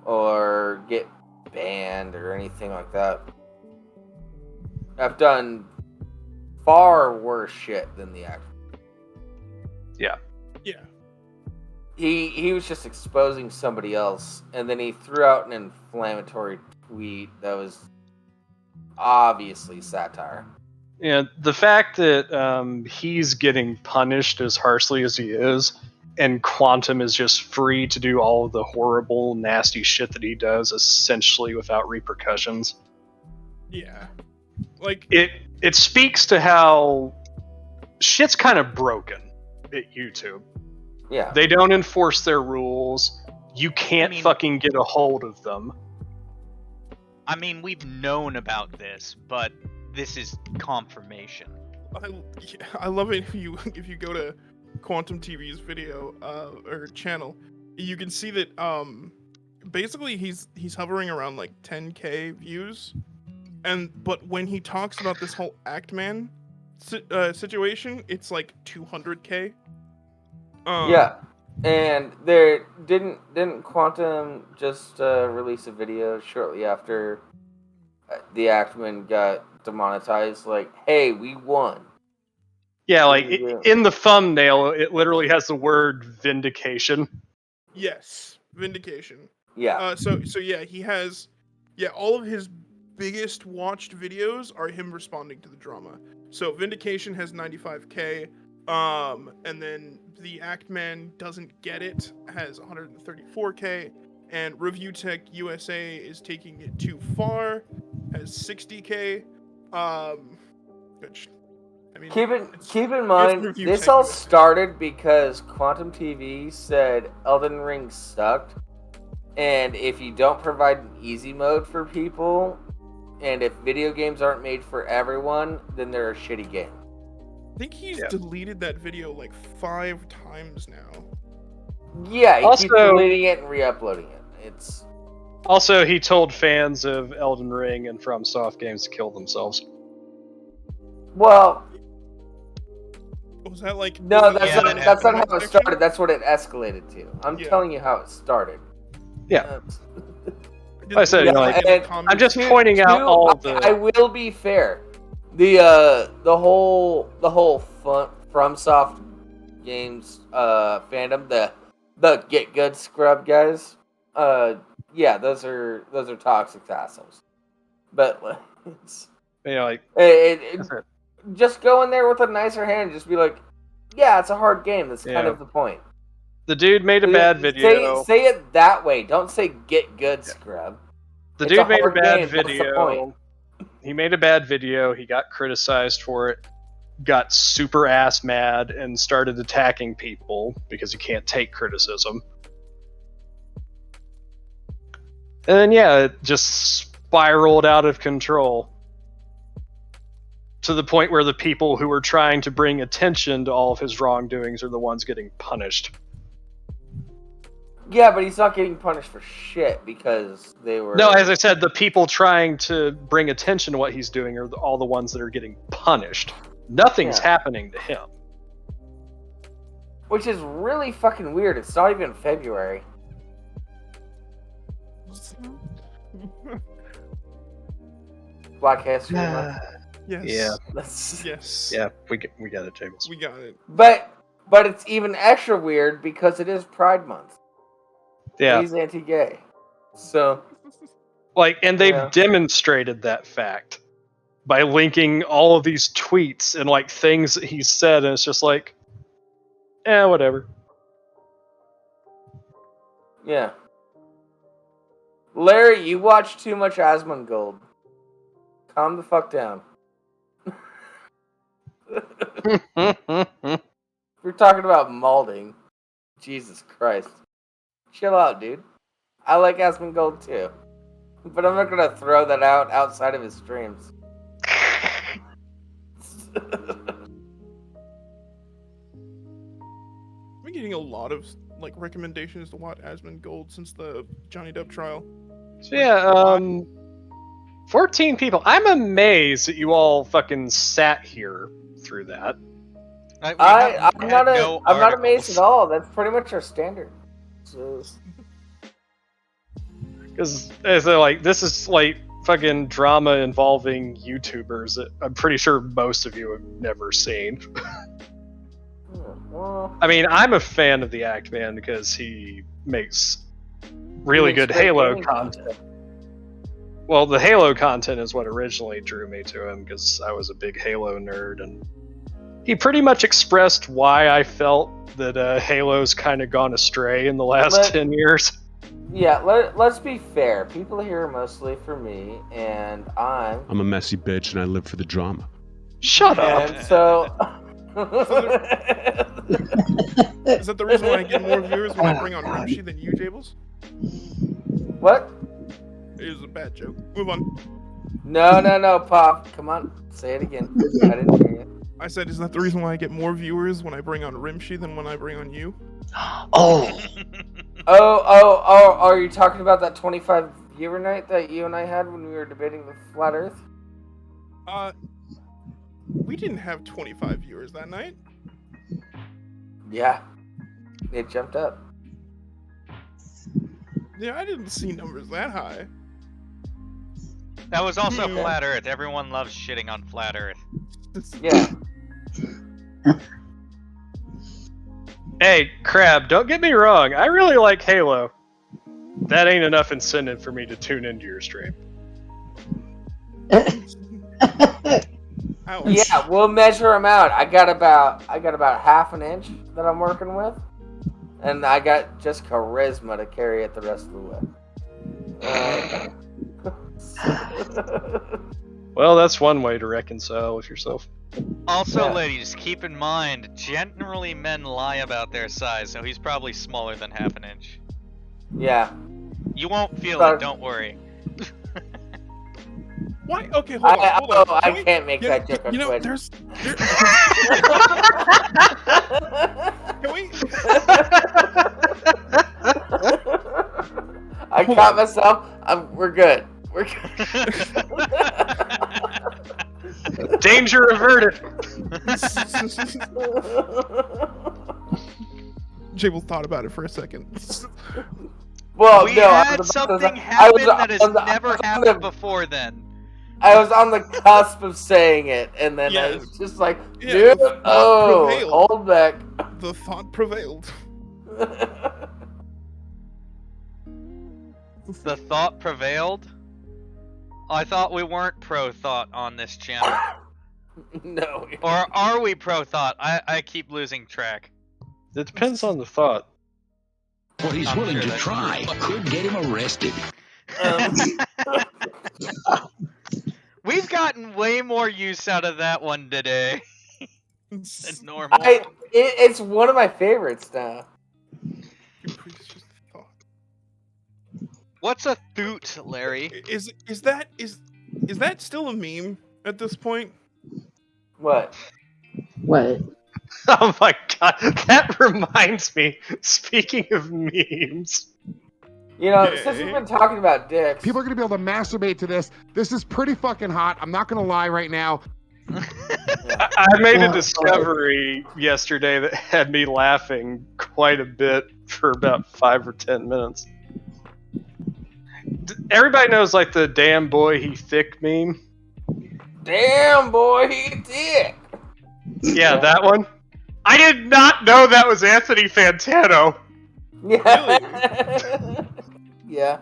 or get banned or anything like that have done far worse shit than the actor. Yeah. Yeah. He was just exposing somebody else, and then he threw out an inflammatory tweet that was obviously satire. Yeah, the fact that he's getting punished as harshly as he is, and Quantum is just free to do all of the horrible, nasty shit that he does, essentially without repercussions. Yeah. Like it speaks to how shit's kind of broken at YouTube. Yeah. They don't enforce their rules. You can't fucking get a hold of them. I mean, we've known about this, but this is confirmation. I love it if you go to Quantum TV's video or channel, you can see that basically he's hovering around like 10k views But when he talks about this whole Actman situation, it's like 200K. Yeah, and there didn't Quantum just release a video shortly after the Actman got demonetized? Like, hey, we won. Yeah, like in the thumbnail, it literally has the word vindication. Yes, vindication. Yeah. So yeah, he has, all of his biggest watched videos are him responding to the drama. So Vindication has 95K, and then the Actman Doesn't Get It has 134K, and Review Tech USA is Taking It Too Far has 60K. Which, I mean, keep in mind, this all started because Quantum TV said Elden Ring sucked, and if you don't provide an easy mode for people, and if video games aren't made for everyone, then they're a shitty game. I think he's deleted that video like 5 times now. Yeah, he keeps deleting it and re-uploading it. It's also, he told fans of Elden Ring and FromSoft games to kill themselves. Well, was that like? No, that's not how it started. That's what it escalated to. I'm telling you how it started. Yeah. Like I said, I'm just pointing out all the. I will be fair. The whole FromSoft games fandom, the Get Good Scrub guys. Yeah, those are toxic assholes. But it's just go in there with a nicer hand. Just be like, yeah, it's a hard game. That's kind of the point. The dude made a bad video. Say it that way. Don't say Get Good Scrub. The dude made a bad video. He made a bad video. He got criticized for it. Got super ass mad and started attacking people because he can't take criticism. And then, it just spiraled out of control. To the point where the people who were trying to bring attention to all of his wrongdoings are the ones getting punished. Yeah, but he's not getting punished for shit because they were... No, as I said, the people trying to bring attention to what he's doing are all the ones that are getting punished. Nothing's happening to him. Which is really fucking weird. It's not even February. Black History Month. Yes. Yeah. Yes. Yeah, we got it, Jables. We got it. But it's even extra weird because it is Pride Month. Yeah. He's anti-gay. So... and they've demonstrated that fact by linking all of these tweets and, things that he's said, and it's just whatever. Yeah. Larry, you watch too much Asmongold. Calm the fuck down. We're talking about molding. Jesus Christ. Chill out, dude. I like Asmongold too. But I'm not gonna throw that out outside of his streams. I've been getting a lot of recommendations to watch Asmongold since the Johnny Depp trial. So 14 people. I'm amazed that you all fucking sat here through that. I'm not amazed at all. That's pretty much our standard. Because this is fucking drama involving YouTubers that I'm pretty sure most of you have never seen. I mean, I'm a fan of the Actman because he makes really good Halo content. Well, the Halo content is what originally drew me to him because I was a big Halo nerd, and he pretty much expressed why I felt that Halo's kind of gone astray in the last 10 years. Yeah, let's be fair. People here are mostly for me, and I'm a messy bitch, and I live for the drama. Shut up. And so... Is that the reason why I get more viewers when I bring on Rimshee than you, Jables? What? It was a bad joke. Move on. No, Pop. Come on. Say it again. I didn't hear you. I said, is that the reason why I get more viewers when I bring on Rimshee than when I bring on you? Oh, are you talking about that 25 viewer night that you and I had when we were debating the flat Earth? We didn't have 25 viewers that night. Yeah. It jumped up. Yeah, I didn't see numbers that high. That was also Hmm. Flat Earth. Everyone loves shitting on Flat Earth. Yeah. Hey, Crab, don't get me wrong. I really like Halo. That ain't enough incentive for me to tune into your stream. Ouch. Yeah, we'll measure them out. I got about half an inch that I'm working with, and I got just charisma to carry it the rest of the way. Well, that's one way to reconcile with yourself. Also, Yeah. ladies, keep in mind, generally men lie about their size, so he's probably smaller than half an inch. Yeah. You won't feel But- it, don't worry. Why? Okay, hold on. I we- can't make you that know, joke on you know, Twitch. Can we? I caught myself. We're good. We're good. Danger averted. Jables thought about it for a second. Well, We no, I had was about to something say- happen that has I was never on the- happened before then. I was on the cusp of saying it, and then I Yes. was just like, Yeah, no, the thought oh, prevailed. hold back. The thought prevailed. The thought prevailed? I thought we weren't pro-thought on this channel. No. Or are we pro-thought? I keep losing track. It depends on the thought. What he's I'm willing sure to that's try could get him arrested. We've gotten way more use out of that one today than normal. It's one of my favorites now. What's a thoot, Larry? Is that still a meme at this point? What? What? Oh my god, that reminds me. Speaking of memes, You know, since we've been talking about dicks, People are gonna be able to masturbate to this. This is pretty fucking hot. I'm not gonna lie right now. I made a discovery yesterday that had me laughing quite a bit for about 5 or 10 minutes. Everybody knows like the damn boy he thick meme? damn boy, he did. Yeah, that one. I did not know that was Anthony Fantano. Yeah. Yeah.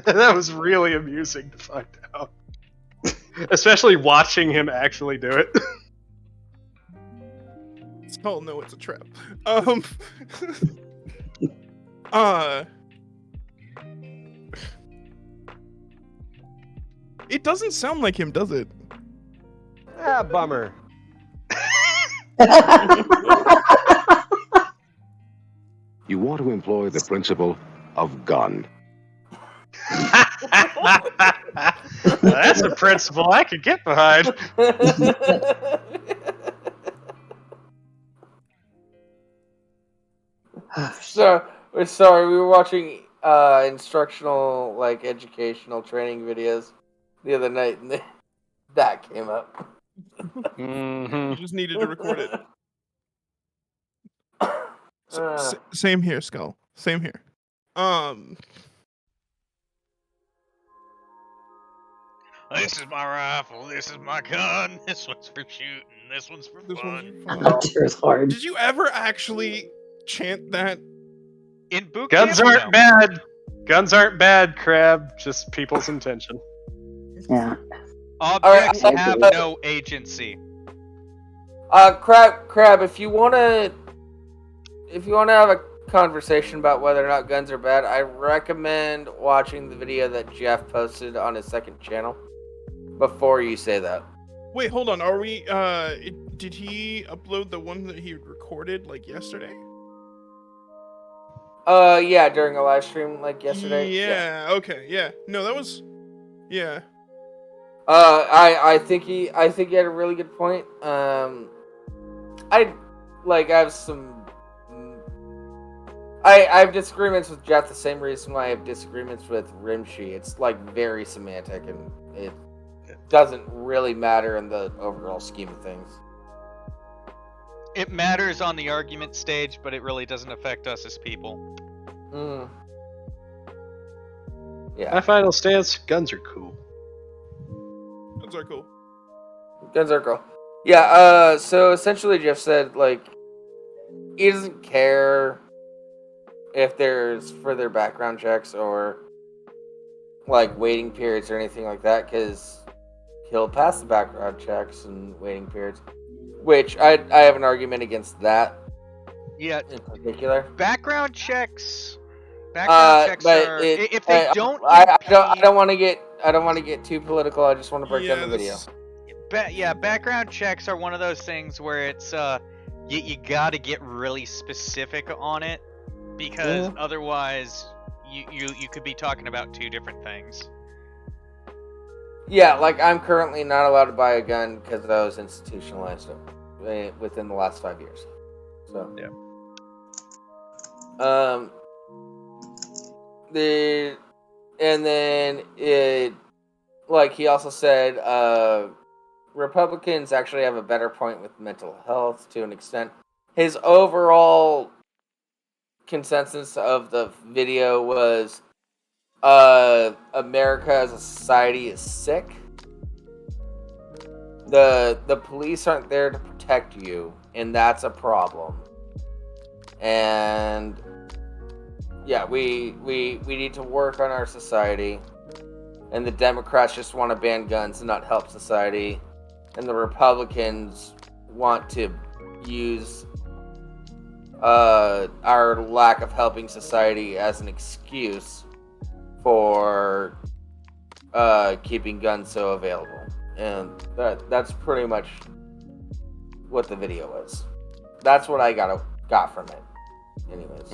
That was really amusing to find out. Especially watching him actually do it. Oh no, it's a trap. It doesn't sound like him, does it? Ah, bummer. You want to employ the principle of gun. That's a principle I could get behind. So we're sorry, we were watching instructional, like educational training videos the other night, and that came up. You just needed to record it. Same here, Skull. Same here. This is my rifle. This is my gun. This one's for shooting. This one's for fun. Oh, dear Lord. Did you ever actually chant that? In boot Guns camp? aren't No. bad. Guns aren't bad, Crab. Just people's intention. Yeah. Objects Alright, have no agency. Crab, if you wanna have a conversation about whether or not guns are bad, I recommend watching the video that Jeff posted on his second channel before you say that. Wait, hold on. Are we? Did he upload the one that he recorded like yesterday? Yeah, during a live stream like yesterday. Yeah. Okay. Yeah. No, that was. Yeah. I think he had a really good point. I have some I have disagreements with Jeff the same reason why I have disagreements with Rimshee. It's like very semantic and it doesn't really matter in the overall scheme of things. It matters on the argument stage, but it really doesn't affect us as people. Yeah. My final stance: guns are cool. Guns are cool. Guns are cool. Yeah. So essentially, Jeff said like he doesn't care if there's further background checks or like waiting periods or anything like that, because he'll pass the background checks and waiting periods. Which I have an argument against that. Yeah. In particular, background checks. Background checks are if they don't. I don't want to get too political. I just want to break down the video. Background checks are one of those things where it's you got to get really specific on it, because otherwise you could be talking about two different things. Yeah, like I'm currently not allowed to buy a gun because I was institutionalized within the last 5 years. So yeah. Like he also said, Republicans actually have a better point with mental health to an extent. His overall consensus of the video was, America as a society is sick. The police aren't there to protect you, and that's a problem. And yeah, we need to work on our society. And the Democrats just want to ban guns and not help society. And the Republicans want to use our lack of helping society as an excuse for keeping guns so available. And that's pretty much what the video was. That's what I got from it. Anyways.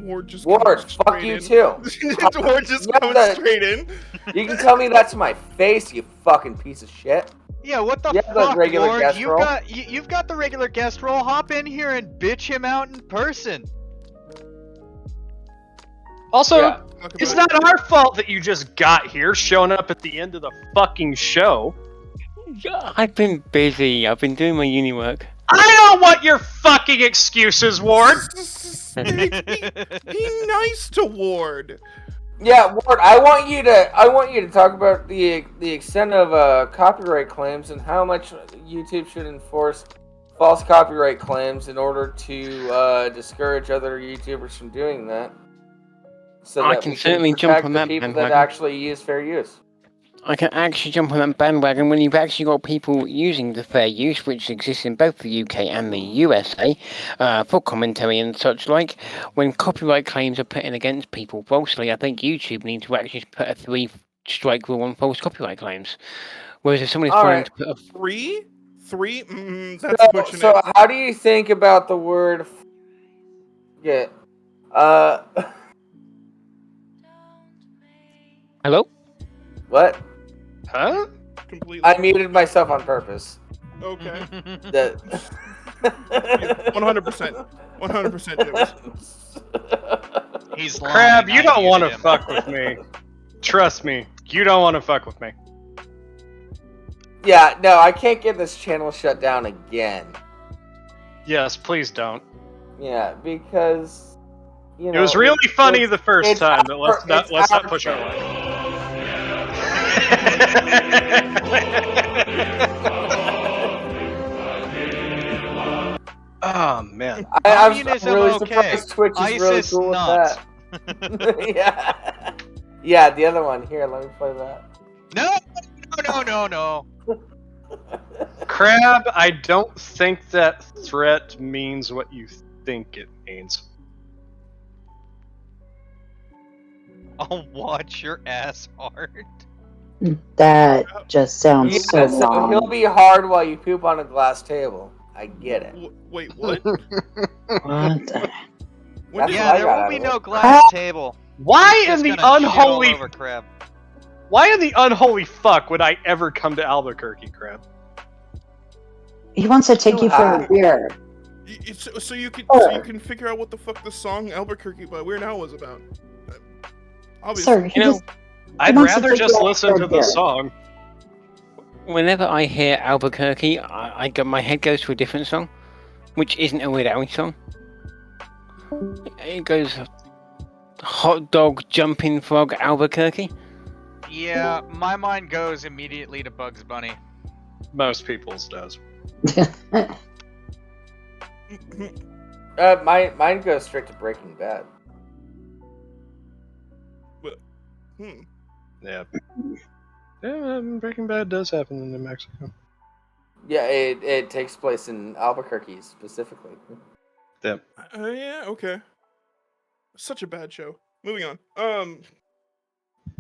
Ward, fuck you too. Ward just comes straight in. You can tell me that to my face, you fucking piece of shit. Yeah, what the fuck, Ward? You've got the regular guest role. Hop in here and bitch him out in person. Also, it's not our fault that you just got here, showing up at the end of the fucking show. I've been busy. I've been doing my uni work. I don't want your fucking excuses, Ward. Be nice to Ward. Yeah, Ward. I want you to talk about the extent of copyright claims and how much YouTube should enforce false copyright claims in order to discourage other YouTubers from doing that. So I can certainly jump on that people bandwagon. that actually use fair use. I can actually jump on that bandwagon when you've actually got people using the fair use, which exists in both the UK and the USA, for commentary and such like. When copyright claims are put in against people falsely, I think YouTube needs to actually put a 3-strike rule on false copyright claims. Whereas if somebody's trying to put a... Three? That's pushing it. So how do you think about the word... Hello? What? Huh? Completely. I muted myself on purpose. Okay. 100%. 100%, He's Crab, lying. you don't want to fuck with me. Trust me, you don't want to fuck with me. Yeah, no, I can't get this channel shut down again. Yes, please don't. Yeah, because you know it was really funny the first time, but let's not push our luck. Oh man, I'm really surprised Twitch is really cool with that. Yeah, the other one. Here, let me play that. No. Crab, I don't think that threat means what you think it means. I'll watch your ass hard. That just sounds so wrong. He'll be hard while you poop on a glass table. I get it. Wait, what? What? Yeah, there won't be no glass table. Why in the unholy... Over Crab. Why in the unholy fuck would I ever come to Albuquerque, Crab? He wants to take you for a beer. So you can figure out what the fuck the song Albuquerque by Weird Al was about. Obviously. Sir, I'd rather just listen to the song. Whenever I hear Albuquerque, my head goes to a different song, which isn't a Weird Al song. It goes hot dog jumping frog Albuquerque. Yeah, my mind goes immediately to Bugs Bunny. Most people's does. Mine goes straight to Breaking Bad. Yeah. Yeah, Breaking Bad does happen in New Mexico. Yeah, it takes place in Albuquerque specifically. Yeah. Yeah, okay. Such a bad show. Moving on.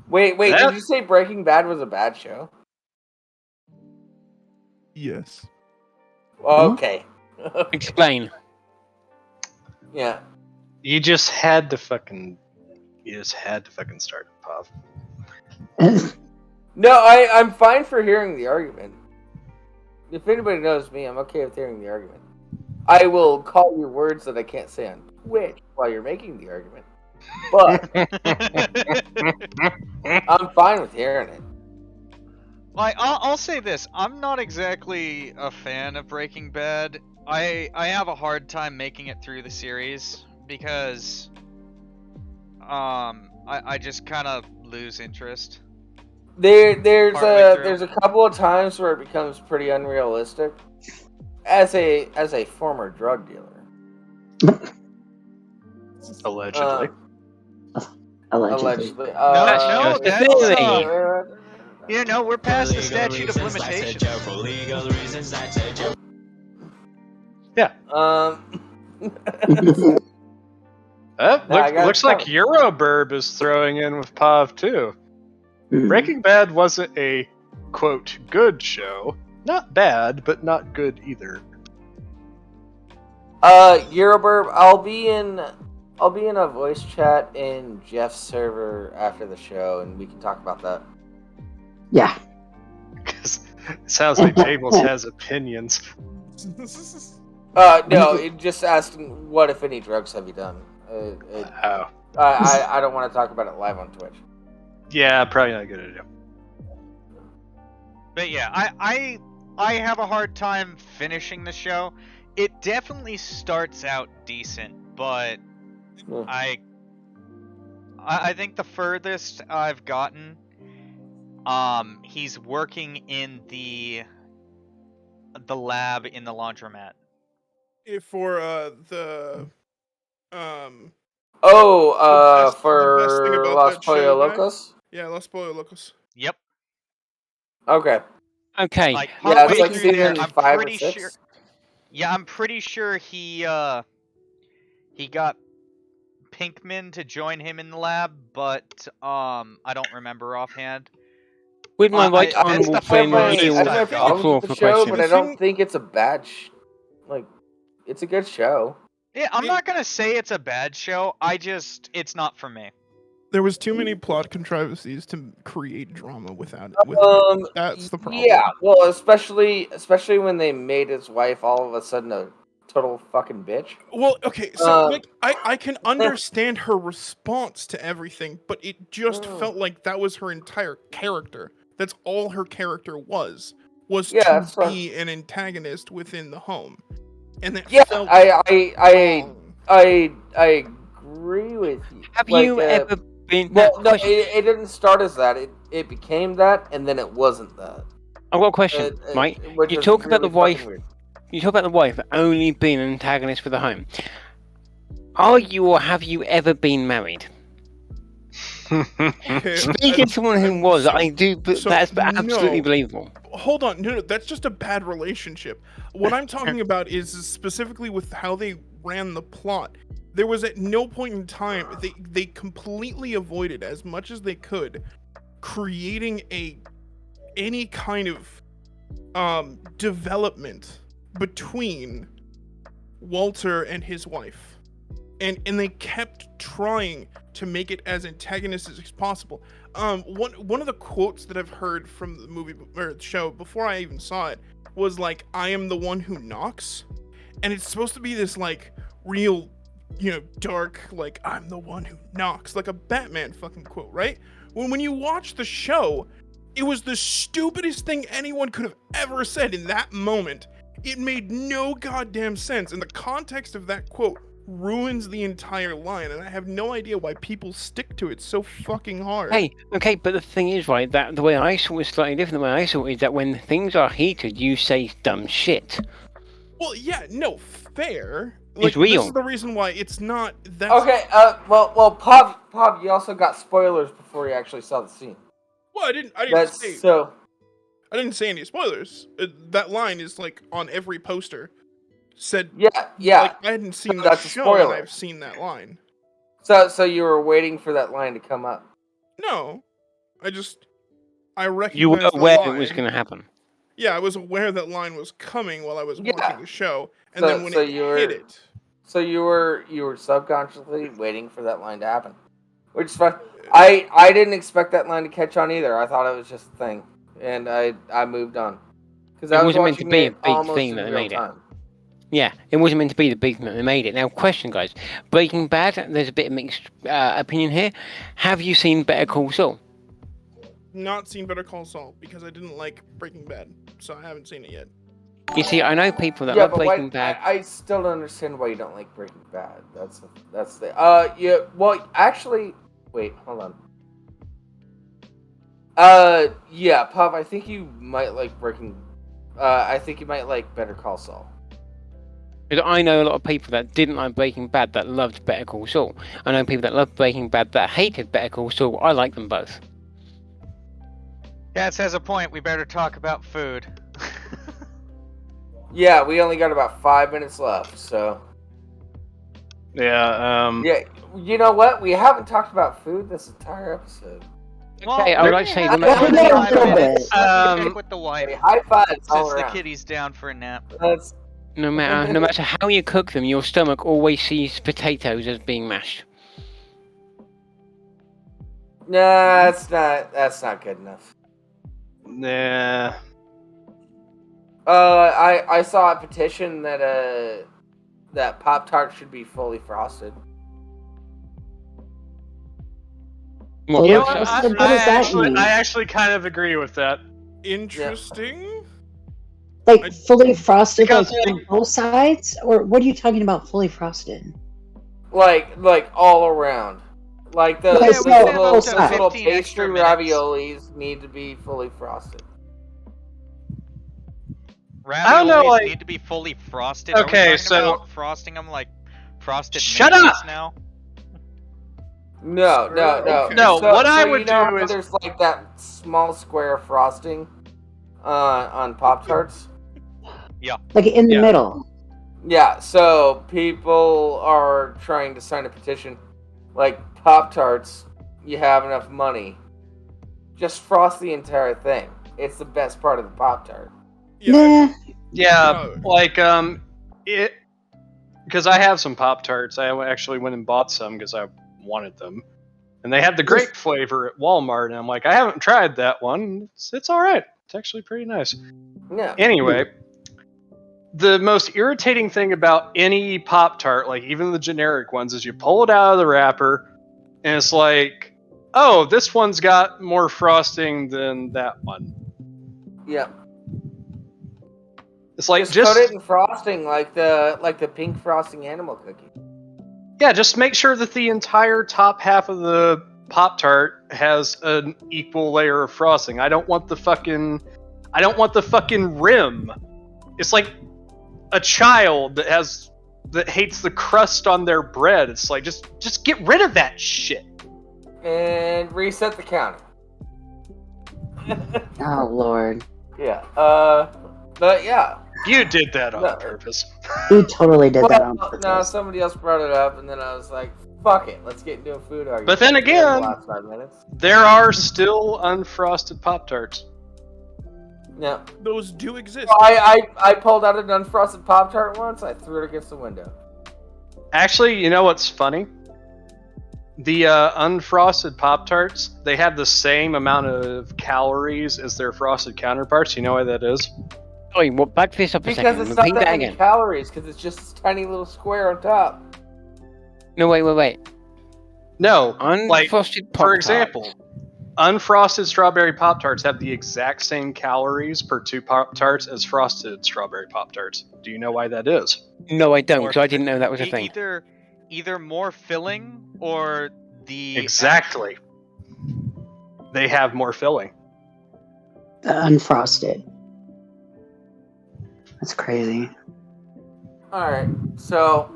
Wait, did you say Breaking Bad was a bad show? Yes. Okay. Explain. Yeah. You just had to fucking start it, Pov. No, I'm fine for hearing the argument. If anybody knows me, I'm okay with hearing the argument. I will call you words that I can't say on Twitch while you're making the argument. But I'm fine with hearing it. Like, I'll say this. I'm not exactly a fan of Breaking Bad. I have a hard time making it through the series because I just kind of lose interest. There's a couple of times where it becomes pretty unrealistic. As a former drug dealer. Allegedly. Allegedly. No, that's you know, we're past the statute of limitations. Yeah. Looks like Euroburb is throwing in with Pav too. Breaking Bad wasn't a quote good show. Not bad, but not good either. Euroburb, I'll be in a voice chat in Jeff's server after the show, and we can talk about that. Yeah. Because it sounds like Jables has opinions. No, it just asking what, if any, drugs have you done? I don't want to talk about it live on Twitch. Yeah, probably not a good idea. But yeah, I have a hard time finishing the show. It definitely starts out decent, but I think the furthest I've gotten, he's working in the lab in the laundromat. For the for Los Pollo Locos? Yeah, Los Pollo Locos. Yep. Okay. Okay. Like, yeah, it's like through there, season I'm 5 or pretty 6. sure. Yeah, I'm pretty sure he got Pinkman to join him in the lab, but I don't remember offhand. With my right honourable friend Neil I don't have problems with the show, but I don't think it's a bad it's a good show. Yeah, I'm not gonna say it's a bad show. It's not for me. There was too many plot contrivances to create drama without it. That's the problem. Yeah, well, especially when they made his wife all of a sudden a total fucking bitch. Well, okay, so I can understand her response to everything, but it just felt like that was her entire character. That's all her character was to be an antagonist within the home. And that felt I agree with you. Have you ever been? Well, no, it didn't start as that. It became that, and then it wasn't that. I've got a question, Mike. You talk about the wife. You talk about the wife only being an antagonist for the home. Are you or have you ever been married? Speaking to someone who was, I do, but that's absolutely believable. Hold on, no, that's just a bad relationship. What I'm talking about is specifically with how they ran the plot. There was at no point in time, they completely avoided, as much as they could, creating any kind of development between Walter and his wife. And they kept trying to make it as antagonistic as possible. One of the quotes that I've heard from the movie or the show before I even saw it was like, I am the one who knocks. And it's supposed to be this like real, dark, like, I'm the one who knocks, like a Batman fucking quote, right? When you watch the show, it was the stupidest thing anyone could have ever said in that moment. It made no goddamn sense, and the context of that quote ruins the entire line, and I have no idea why people stick to it so fucking hard. Hey, okay, but the thing is, right, that the way I saw it is slightly different. The way I saw it is that when things are heated, you say dumb shit. Well, yeah, no, fair. It's real. This is the reason why it's not that. Okay, well, Pop, you also got spoilers before you actually saw the scene. Well, I didn't say. So. I didn't say any spoilers. That line is like on every poster. Said. Yeah. Like, I hadn't seen so the that's show, a spoiler. and I've seen that line. So you were waiting for that line to come up? No, I recognized You were aware the line. it was going to happen. Yeah, I was aware that line was coming while I was watching the show, and So- then when so it you were- hit it. So you were subconsciously waiting for that line to happen, which is fine. I didn't expect that line to catch on either. I thought it was just a thing, and I moved on because I It was wasn't meant to watching be a it big almost thing in that they real made it. time. Yeah, it wasn't meant to be the big thing that they made it. Now, question, guys. Breaking Bad, there's a bit of mixed opinion here. Have you seen Better Call Saul? Not seen Better Call Saul because I didn't like Breaking Bad, so I haven't seen it yet. You see, I know people that Yeah, love but Breaking why, Bad. I still don't understand why you don't like Breaking Bad. That's the yeah. Well, actually, wait, hold on. Yeah, Pop, I think you might like I think you might like Better Call Saul. Because I know a lot of people that didn't like Breaking Bad that loved Better Call Saul. I know people that loved Breaking Bad that hated Better Call Saul. I like them both. Cats has a point. We better talk about food. Yeah, we only got about 5 minutes left, so. Yeah, Yeah, you know what? We haven't talked about food this entire episode. Okay, I would like to say... With the wife. High fives all Since the around. kitty's down for a nap. No matter how you cook them, your stomach always sees potatoes as being mashed. Nah, that's not good enough. Nah. I saw a petition that that Pop-Tart should be fully frosted. What, You know what's what? that? What does that mean? I actually kind of agree with that. Interesting. Like fully frosted, Because, like on both sides, or what are you talking about? Fully frosted? Like all around. Like the, Yeah, we said up little to 15 pastry extra minutes. raviolis need to be fully frosted. Raviolis know, like- need to be fully frosted. Okay, Are we talking so- about frosting them like frosted Shut mayonnaise up! now? No. Okay. No, what I would you know do how is- there's like that small square frosting on Pop-Tarts. Like in the Yeah. middle? Yeah, so people are trying to sign a petition. Like, Pop-Tarts, you have enough money. Just frost the entire thing. It's the best part of the Pop-Tart. Nah. Yeah, like, it... Because I have some Pop-Tarts. I actually went and bought some because I wanted them. And they had the grape flavor at Walmart, and I'm like, I haven't tried that one. It's alright. It's actually pretty nice. Yeah. Anyway, the most irritating thing about any Pop-Tart, like even the generic ones, is you pull it out of the wrapper, and it's like, oh, this one's got more frosting than that one. Yeah. It's like Just coat it in frosting like the pink frosting animal cookie. yeah, just make sure that the entire top half of the Pop-Tart has an equal layer of frosting. I don't want the fucking rim. It's like a child that hates the crust on their bread. It's like just get rid of that shit. And reset the counter. Oh Lord. Yeah. But yeah. You did that on No. purpose. You totally did that on Well, purpose. no, somebody else brought it up, and then I was like, "Fuck it, let's get into a food argument." But then for again- the last 5 minutes. There are still unfrosted Pop-Tarts. Yeah. Those do exist. I pulled out an unfrosted Pop-Tart once. I threw it against the window. Actually, you know what's funny? The unfrosted Pop-Tarts, they have the same amount of calories as their frosted counterparts. You know why that is? Sorry, what? Back this up a Because second. it's not Repeat that that many again. calories, because it's just this tiny little square on top. No, wait. No, Unfrosted Pop for example, unfrosted strawberry Pop-Tarts have the exact same calories per 2 Pop-Tarts as frosted strawberry Pop-Tarts. Do you know why that is? No, I don't, More because I didn't know that was a thing. Either more filling or the Exactly. They have more filling. The unfrosted. That's crazy. Alright, so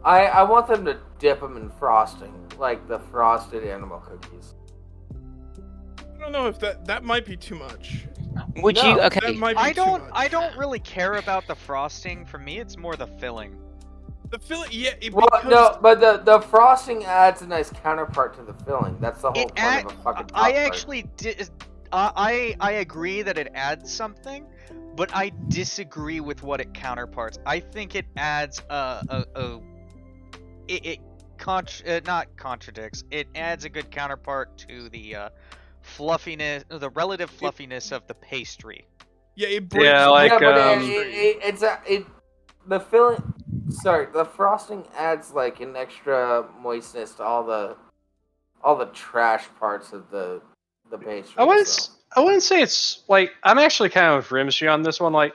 I want them to dip them in frosting, like the frosted animal cookies. I don't know if that might be too much. Would No, you? Okay. That might be I too much. don't really care about the frosting. For me, it's more the filling. The filling, yeah. Well, because no, but the frosting adds a nice counterpart to the filling. That's the whole point of a fucking Pop-Tart. I actually did. I agree that it adds something, but I disagree with what it counterparts. I think it adds not contradicts. It adds a good counterpart to the fluffiness, the relative fluffiness of the pastry. Yeah, it breaks. Yeah, like the filling. Sorry, the frosting adds like an extra moistness to all the trash parts of the pastry. I wouldn't say it's like I'm actually kind of with Rimshee on this one. Like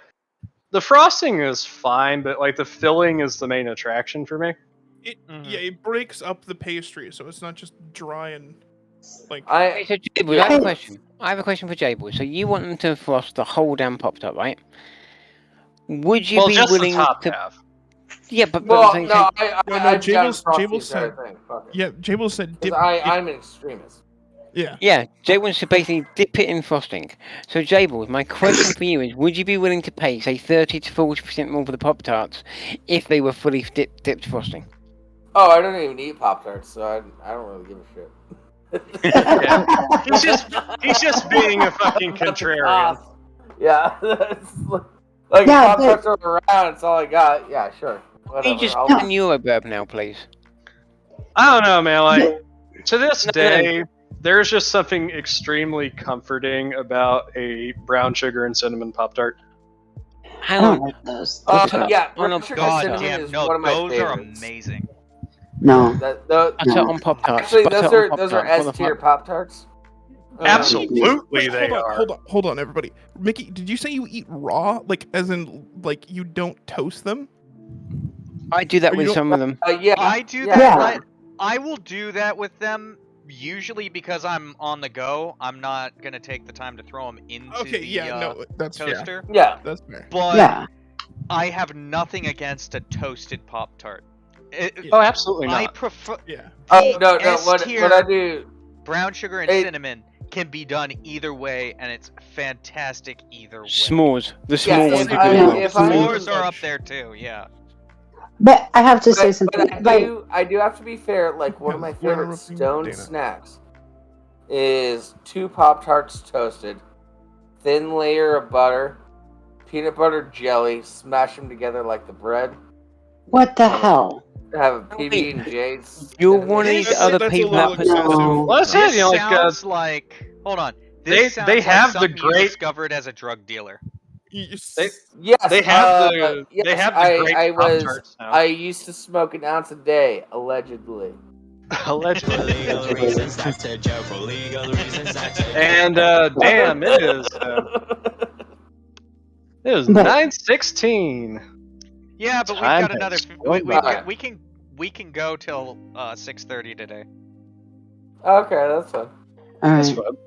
the frosting is fine, but like the filling is the main attraction for me. Yeah, it breaks up the pastry, so it's not just dry and like. Hey, so Jables, I have a question. I have a question for Jables. So you want them to frost the whole damn Pop-Tart, right? Would you be just willing the top to? half. Yeah, but Well, I'm no, no, Jables said. Yeah, Jables said dip. I'm an extremist. Yeah. Yeah, Jables should basically dip it in frosting. So Jables, my question for you is: would you be willing to pay, say, 30 to 40% more for the Pop-Tarts if they were fully dipped frosting? Oh, I don't even eat Pop-Tarts, so I don't really give a shit. Yeah. He's just being a fucking contrarian. Yeah, like Yeah, Pop-Tarts are around. It's all I got. Yeah, sure. Can you just I'll- put Euro burp now, please? I don't know, man. Like to this day, there's just something extremely comforting about a brown sugar and cinnamon Pop-Tart. I don't like those. yeah, on brown a sugar God cinnamon damn, is no, one of my those are favorites. amazing. No. Butter on Pop-Tarts. Actually, Butter on those are Pop-Tarts. S tier Pop-Tarts. Absolutely, they hold are. on, hold on, everybody. Mickey, did you say you eat raw? Like, as in, like, you don't toast them? I do that Or you with don't- some of them. Yeah, I do yeah. that. I will do that with them usually because I'm on the go. I'm not gonna take the time to throw them into Okay, the yeah, no, that's toaster. fair. Yeah. That's fair. But Yeah. I have nothing against a toasted Pop-Tart. Oh, absolutely I not. prefer Yeah. Oh no, what S-tier I do? brown sugar and cinnamon can be done either way, and it's fantastic either way. S'mores. The Yeah, small if ones are I- good. if I- S'mores are up there too. Yeah. But I have to say something. But Like, I do have to be fair. Like one of my We're favorite interrupting stone Dana. snacks is 2 Pop-Tarts toasted, thin layer of butter, peanut butter jelly, smash them together like the bread. what the hell? Have a PB and J's. You're wanting That's- other that's a people little to excessive. No. Well, that's it. This You know, like sounds like. Hold on. This sounds they like have the something you great- discovered as a drug dealer. Yes, they have yes, they have the great I was. Pop-Tarts now. I used to smoke an ounce a day, allegedly. Allegedly. Legal reasons, that's a joke. For legal reasons, that's a joke. And damn, it is 9:16. Yeah, but we've Time got another. has flown by. We can go till 6:30 today. Okay, that's fine. All That's right. fun.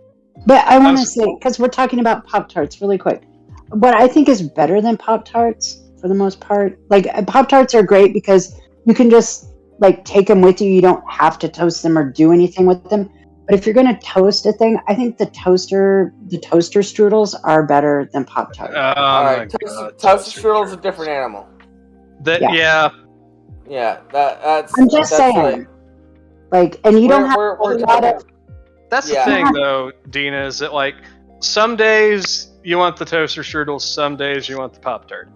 But I want to That's- say, because we're talking about Pop-Tarts really quick, what I think is better than Pop-Tarts for the most part, like Pop-Tarts are great because you can just like take them with you. You don't have to toast them or do anything with them. But if you're going to toast a thing, I think the toaster strudels are better than Pop-Tarts. Oh All my right, god. toasted stridel's a different animal. Yeah. Yeah, that's. I'm just that's saying. Like, and you don't have we're a lot of. That's Yeah. the thing, though, Deana, is that like some days you want the toaster strudel, some days you want the Pop-Tart.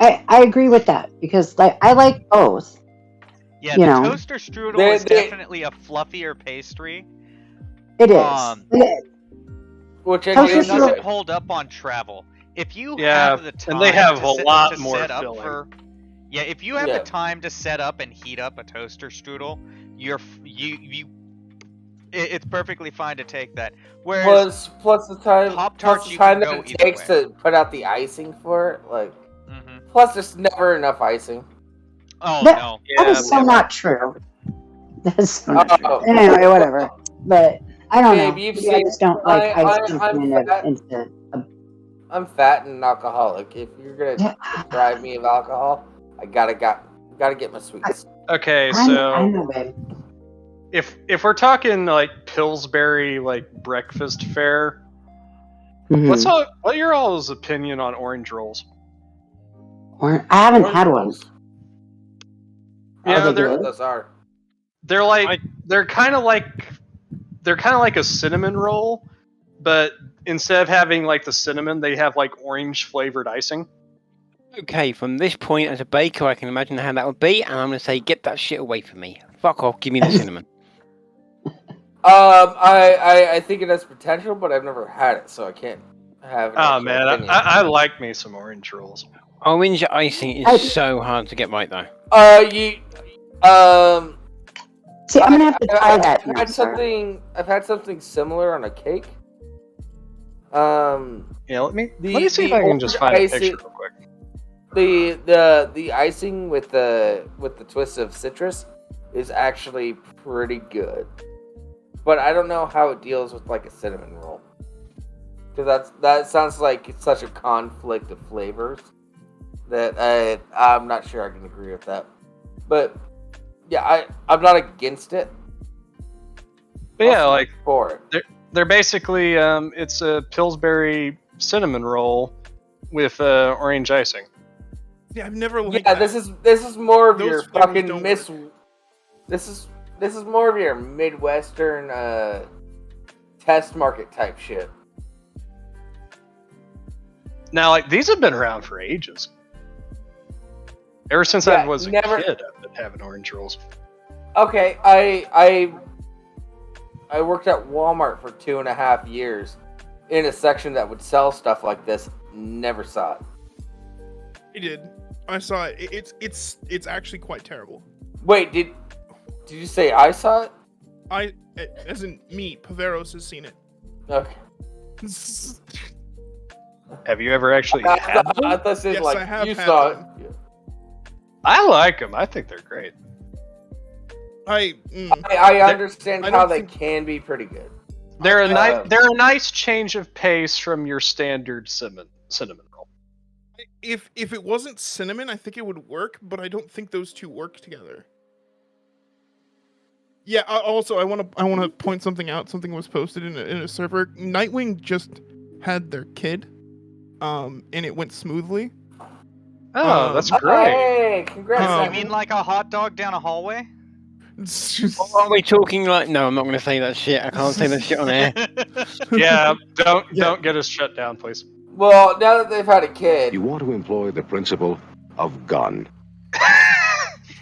I agree with that because like I like both. Yeah, You the know. toaster strudel is definitely a fluffier pastry. It is. Which It Toaster doesn't strudel. hold up on travel. If you Yeah, have the time and they have to a set, lot to more set up filling. for, yeah, if you have Yeah. the time to set up and heat up a toaster strudel, it's perfectly fine to take that. Whereas Plus the time Pop-Tarts, you that can go it either takes way. to put out the icing for it, like. Mhm. Plus, there's never enough icing. Oh That, no. that is so never. not true. That is so not true. Oh. Anyway, whatever. But I don't Babe, know. you've Maybe I seen. just don't like ice I'm fat. into a I'm fat and alcoholic. If you're gonna yeah, deprive me of alcohol, I gotta get my sweets. Okay, I so know, babe. if we're talking like Pillsbury like breakfast fare, Mhm. what your all's opinion on orange rolls? Or I haven't Orange had one. rolls. Are Yeah, they What good? those are. they're like they're kind of like a cinnamon roll, but instead of having like the cinnamon, they have like orange flavored icing. Okay, from this point as a baker, I can imagine how that would be, and I'm going to say, get that shit away from me. Fuck off, give me the cinnamon. I think it has potential, but I've never had it, so I can't have an Oh actual man, opinion. I like me some orange rolls. Orange icing is so hard to get right, though. See, I'm gonna have to try that. I've had something similar on a cake. Yeah, let me see if I can just find a picture real quick. The icing with the twist of citrus is actually pretty good, but I don't know how it deals with like a cinnamon roll, because that sounds like it's such a conflict of flavors that I'm not sure I can agree with that. But yeah, I'm not against it. But yeah, like for it. They're basically it's a Pillsbury cinnamon roll with orange icing. Yeah, I've never liked Yeah, that. this is more of Those your flavors fucking don't This is more of your Midwestern test market type shit. Now, like these have been around for ages. Ever since I was a kid, I've been having orange rolls. Okay, I worked at Walmart for 2.5 years in a section that would sell stuff like this. Never saw it. I did. I saw it. It's actually quite terrible. Wait, did you say I saw it? As in me, Poveros has seen it. Okay. Have you ever actually had them? I thought it was Yes, like I have you had saw them. it. I like them. I think they're great. I understand I how don't they think- can be pretty good. They're a nice change of pace from your standard cinnamon roll. If it wasn't cinnamon, I think it would work, but I don't think those two work together. Yeah. Also, I want to point something out. Something was posted in a server. Nightwing just had their kid, and it went smoothly. Oh, that's great. Hey, congrats! You mean like a hot dog down a hallway? Are we talking like... No, I'm not going to say that shit. I can't say that shit on air. Yeah, don't get us shut down, please. Well, now that they've had a kid, You want to employ the principle of gun.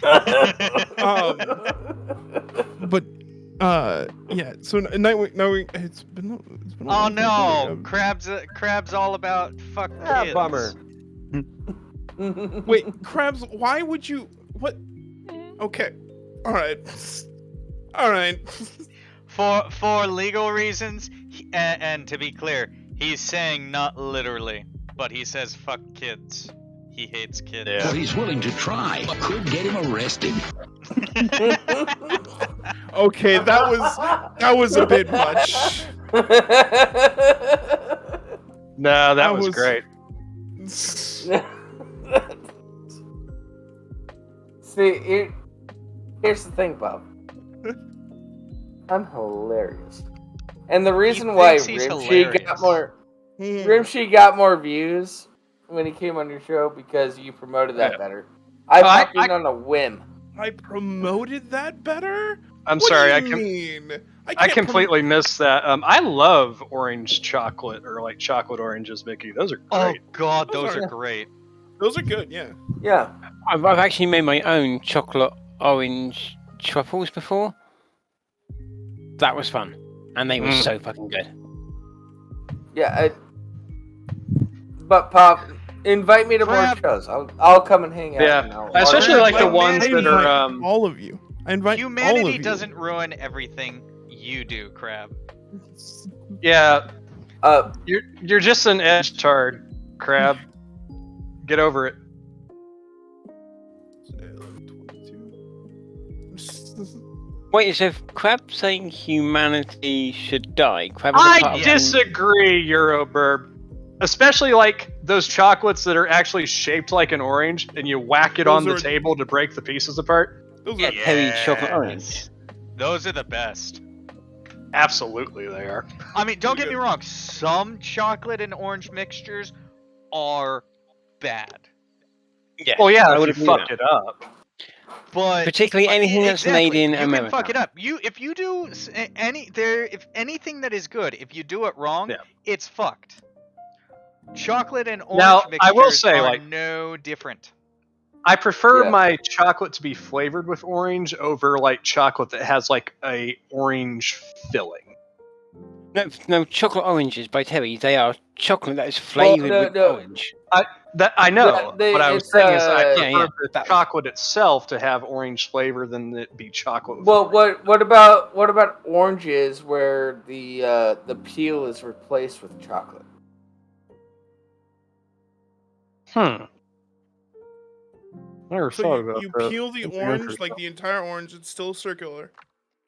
But yeah. So Nightwing, it's been a Oh long no, time. Crab's all about fuck kids. Bummer. Wait, Krabs, why would you... What? Okay. Alright. For legal reasons, and to be clear, he's saying not literally, but he says fuck kids. He hates kids. Well, he's willing to try. Could get him arrested. Okay, that was a bit much. No, that was great. See, here's the thing, Bob. I'm hilarious, and the reason why Rimshee got more views when he came on your show because you promoted that better. I popped in on a whim. I promoted that better? I'm What sorry, do you mean? I completely missed that. I love orange chocolate or like chocolate oranges, Mickey. Those are great. Oh god, those are great. Those are good, yeah. Yeah. I've actually made my own chocolate orange truffles before. That was fun. And they were so fucking good. Yeah, but Pop, invite me to more shows. I'll come and hang out. Yeah, and I'll especially like the ones I that invite are. all of you. I invite all Humanity of you. doesn't ruin everything you do, Crab. Yeah. You're just an edge tard, Crab. Get over it. Wait, so if Crab saying humanity should die, Crab is a part I of disagree, Euroburb. Especially like those chocolates that are actually shaped like an orange, and you whack it on the table to break the pieces apart. Yeah, Terry chocolate orange. Those are the best. Absolutely, they are. I mean, don't get me wrong. Some chocolate and orange mixtures are bad. Yeah. Well, yeah, I if would you agree fuck with it up. But particularly anything that's made in you America. can fuck it up. If you do if anything that is good, if you do it wrong, it's fucked. Chocolate and orange Now, mixtures I will say, are like, no different. I prefer my chocolate to be flavored with orange over like chocolate that has like a orange filling. No, chocolate oranges by Terry. They are chocolate that is flavored with orange. I know. What I was saying is I prefer the that chocolate itself to have orange flavor than it be chocolate. With Well, what about oranges where the peel is replaced with chocolate? Never So thought about you that. peel the That's orange, interesting. like the entire orange, it's still circular,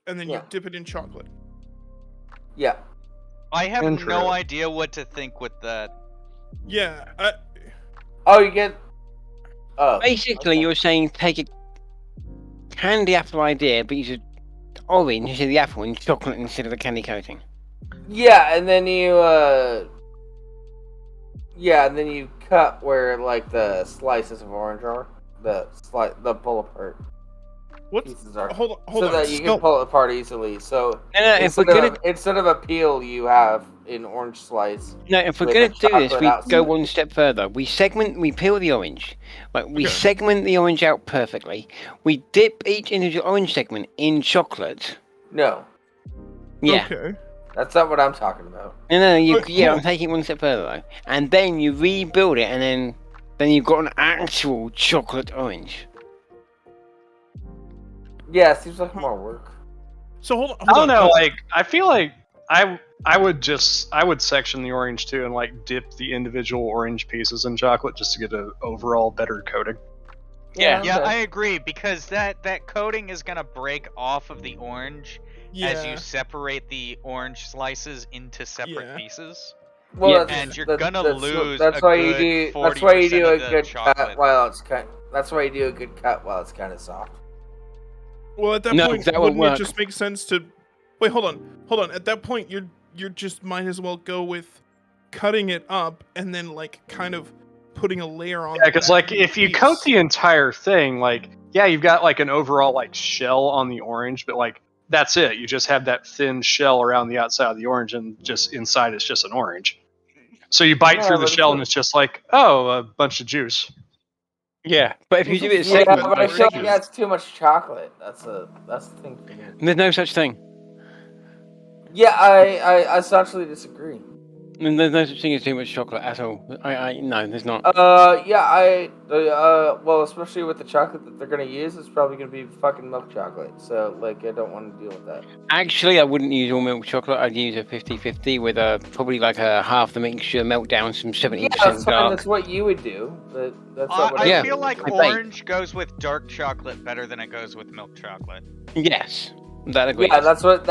and then you dip it in chocolate. Yeah. I have Interesting. no idea what to think with that. Yeah. Oh, you get. Oh. Basically, you're saying take a candy apple idea, but use orange instead of the apple and chocolate instead of the candy coating. Yeah, and then you cut where like the slices of orange are, the pull apart pieces are. Hold on. So that you can pull it apart easily. So if we're instead of a peel, you have an orange slice. No, if we're with going a to do this, chocolate we outside. go one step further. We peel the orange. Like we segment the orange out perfectly. We dip each individual orange segment in chocolate. No. Yeah. Okay. That's not what I'm talking about. No, I'm taking it one step further though. And then you rebuild it, and then you've got an actual chocolate orange. Yeah, it seems like more work. So hold on. I don't know. Like, I feel like I would section the orange too and like dip the individual orange pieces in chocolate just to get an overall better coating. Yeah, I agree because that coating is gonna break off of the orange as you separate the orange slices into separate pieces. Well, and you're gonna lose. That's why you do. That's why you do a good cut while it's kind. That's why you do a good cut while it's kind of soft. Well, at that point, wouldn't it just make sense to wait? Hold on. At that point, you're just might as well go with cutting it up and then like kind of putting a layer on. Yeah, because like if you coat the entire thing, like you've got like an overall like shell on the orange, but like that's it. You just have that thin shell around the outside of the orange, and just inside it's just an orange. So you bite through the shell, and it's just like a bunch of juice. Yeah, but if you do it but I feel like that's too much chocolate. That's the thing for me. There's no such thing. Yeah, I essentially disagree. There's no such thing as too much chocolate at all. No, there's not. Well, especially with the chocolate that they're gonna use, it's probably gonna be fucking milk chocolate. So, like, I don't want to deal with that. Actually, I wouldn't use all milk chocolate. I'd use a 50-50 with probably like a half the mixture, melt down some 70% that's fine. dark. That's what you would do, but that's not what I feel like orange goes with dark chocolate better than it goes with milk chocolate. Yes, that agrees. Yeah, that's what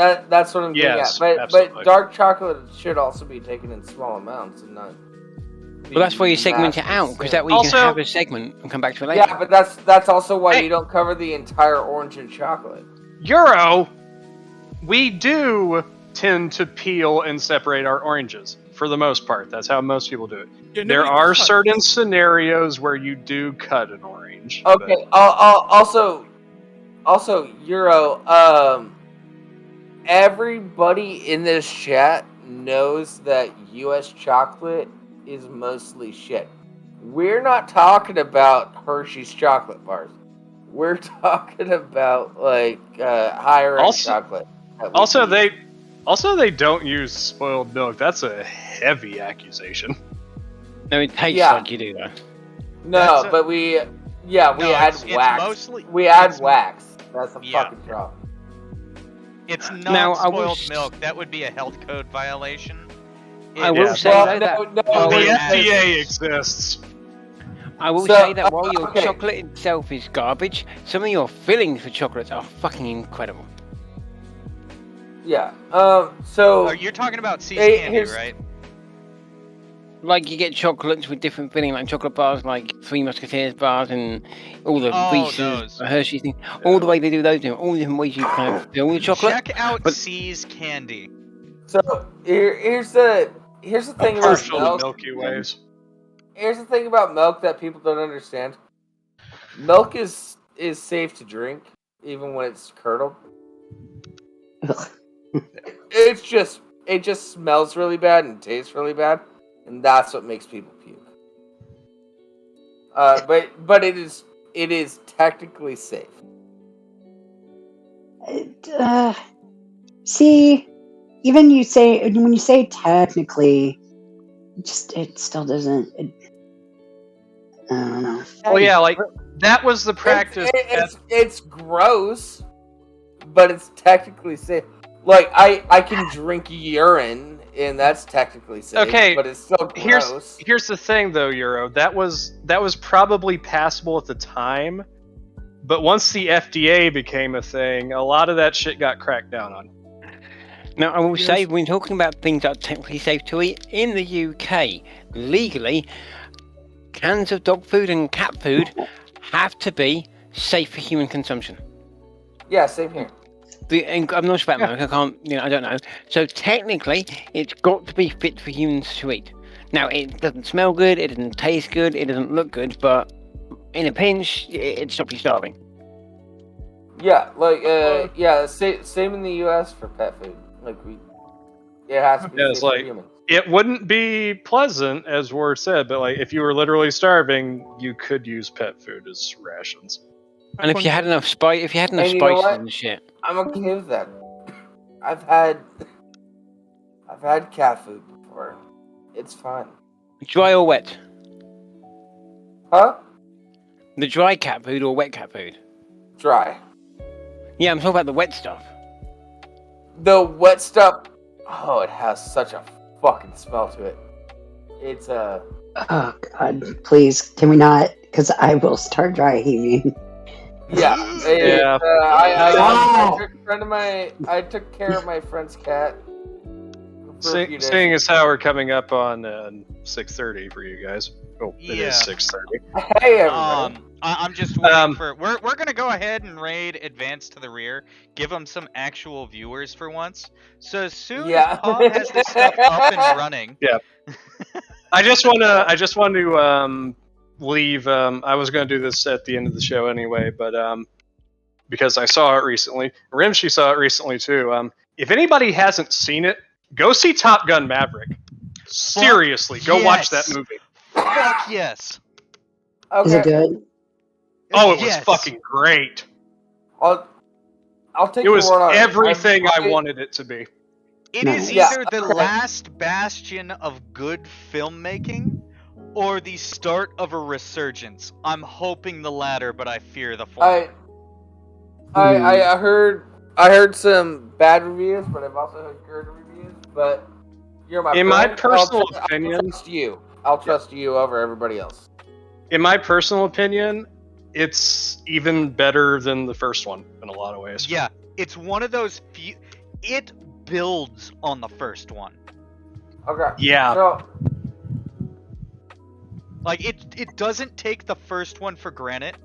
I'm getting at. But dark chocolate should also be taken in small amounts and not. Well, that's why you segment it out, because that way you can have a segment and come back to it later. Yeah, but that's also why you don't cover the entire orange in chocolate. Euro, we do tend to peel and separate our oranges for the most part. That's how most people do it. Yeah, there are certain scenarios where you do cut an orange. Okay. Also, Euro. Everybody in this chat knows that U.S. chocolate is mostly shit. We're not talking about Hershey's chocolate bars. We're talking about like higher end chocolate. Also, Also, they don't use spoiled milk. That's a heavy accusation. No, it tastes Yeah. like you do though. No, but we add it's wax. mostly- we add it's- wax. That's a Yeah. fucking problem. It's not Now, I will spoiled s- milk. That would be a health code violation. I will say Well, though that no, The wait, FDA exists. I will So, say that while your okay. chocolate itself is garbage, some of your fillings for chocolates are fucking incredible. Yeah. So. Oh, you're talking about See's Hey, candy, here's- right? Like you get chocolates with different filling, like chocolate bars, like Three Musketeers bars, and all the Oh, Reese's, those. Hershey's thing. All the way they do those, all the different ways you kind of fill the chocolate. Check out but- See's candy. So here's the thing about Partial to milk. Milky Ways. Here's the thing about milk that people don't understand. Milk is safe to drink, even when it's curdled. It just smells really bad and tastes really bad, and that's what makes people puke. But it is technically safe. See, even when you say technically, it still doesn't. I don't know. Well, yeah, like that was the practice. It's gross, but it's technically safe. Like I can drink urine, and that's technically safe. Okay, but it's still gross. Here's the thing, though, Euro. That was probably passable at the time, but once the FDA became a thing, a lot of that shit got cracked down on. Now, I will say, when talking about things that are technically safe to eat, in the UK, legally, cans of dog food and cat food have to be safe for human consumption. Yeah, same here. I'm not sure about America, I can't, I don't know. So technically, it's got to be fit for humans to eat. Now, it doesn't smell good, it doesn't taste good, it doesn't look good, but in a pinch, it stops you starving. Yeah, same in the US for pet food. Like it has to be Yeah, safe it's for like humans. it wouldn't be pleasant, as Ward said, but like if you were literally starving, you could use pet food as rations. And if you had enough And you know spices what? and shit. I'm okay with that. I've had cat food before. It's fun. Dry or wet? Huh? The dry cat food or wet cat food? Dry. Yeah, I'm talking about the wet stuff. The wet stuff. Oh, it has such a fucking smell to it. It's Oh God! Please, can we not? Because I will start dry heaving. Yeah. Yeah. I took care of my friend's cat. For a few days. Seeing as how we're coming up on 6:30 for you guys. Oh, it is 6:30. Hey everybody. I'm just waiting for. We're gonna go ahead and raid Advance to the Rear. Give them some actual viewers for once. So as soon as Pop has this stuff up and running. Yeah. I just want to leave. I was going to do this at the end of the show anyway, but because I saw it recently, Rimshee saw it recently too. If anybody hasn't seen it, go see Top Gun Maverick. Seriously, go watch that movie. Fuck yes. Okay. Is it good? Oh, it was fucking great. I'll take It was your word on it. everything I wanted it to be. It is either the last bastion of good filmmaking or the start of a resurgence. I'm hoping the latter, but I fear the former. I heard some bad reviews, but I've also heard good reviews. But you're my In friend. my personal I'll opinion, trust you. I'll trust you over everybody else. in my personal opinion, it's even better than the first one in a lot of ways. Yeah, it's one of those few. It builds on the first one. Okay. Yeah. So, Like it doesn't take the first one for granted.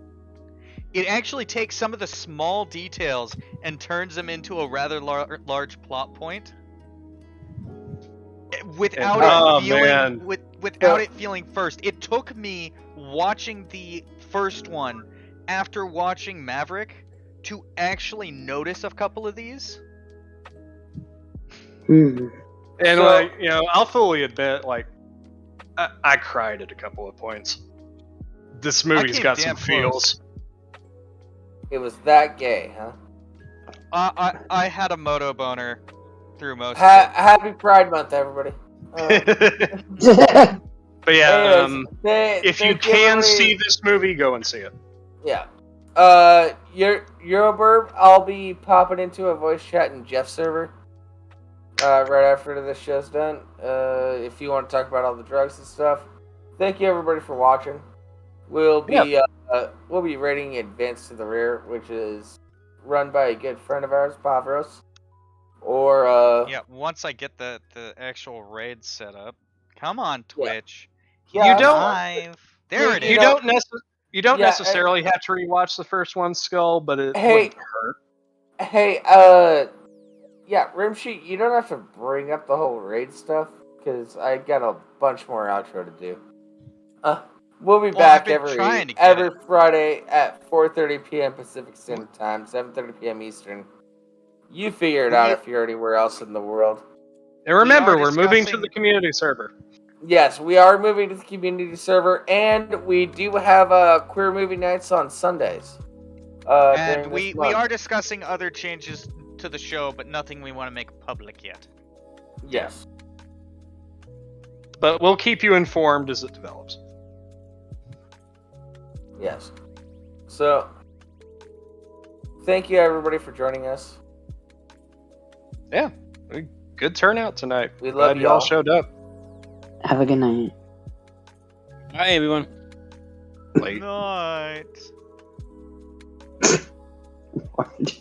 It actually takes some of the small details and turns them into a rather large plot point. Without it feeling first. It took me watching the first one after watching Maverick to actually notice a couple of these. And I'll fully admit, like, I cried at a couple of points. This movie's got some feels. it was that gay, huh? I had a moto boner through most of Happy Pride Month, everybody. But yeah, anyways, if you thank can everybody. see this movie, go and see it. Yeah. Euroburb, I'll be popping into a voice chat in Jeff's server right after this show's done. If you want to talk about all the drugs and stuff. Thank you everybody for watching. We'll be rating Advance to the Rear, which is run by a good friend of ours, Poveros. Or yeah, once I get the actual raid set up. Come on, Twitch. Yeah, you don't. Live. There it is. You don't necessarily have to rewatch the first one, Skull, but it wouldn't hurt. Hey, yeah, Rimshee, you don't have to bring up the whole raid stuff, because I got a bunch more outro to do. We'll be back every Friday at 4:30 p.m. Pacific Standard Time, 7:30 p.m. Eastern. You figure it out if you're anywhere else in the world. And remember, we're moving to the community server. Yes, we are moving to the community server, and we do have queer movie nights on Sundays. And we are discussing other changes to the show, but nothing we want to make public yet. Yes. But we'll keep you informed as it develops. Yes. So, thank you everybody for joining us. Yeah, good turnout tonight. We love you all showed up. Have a good night. Bye, everyone. Late. Night. What?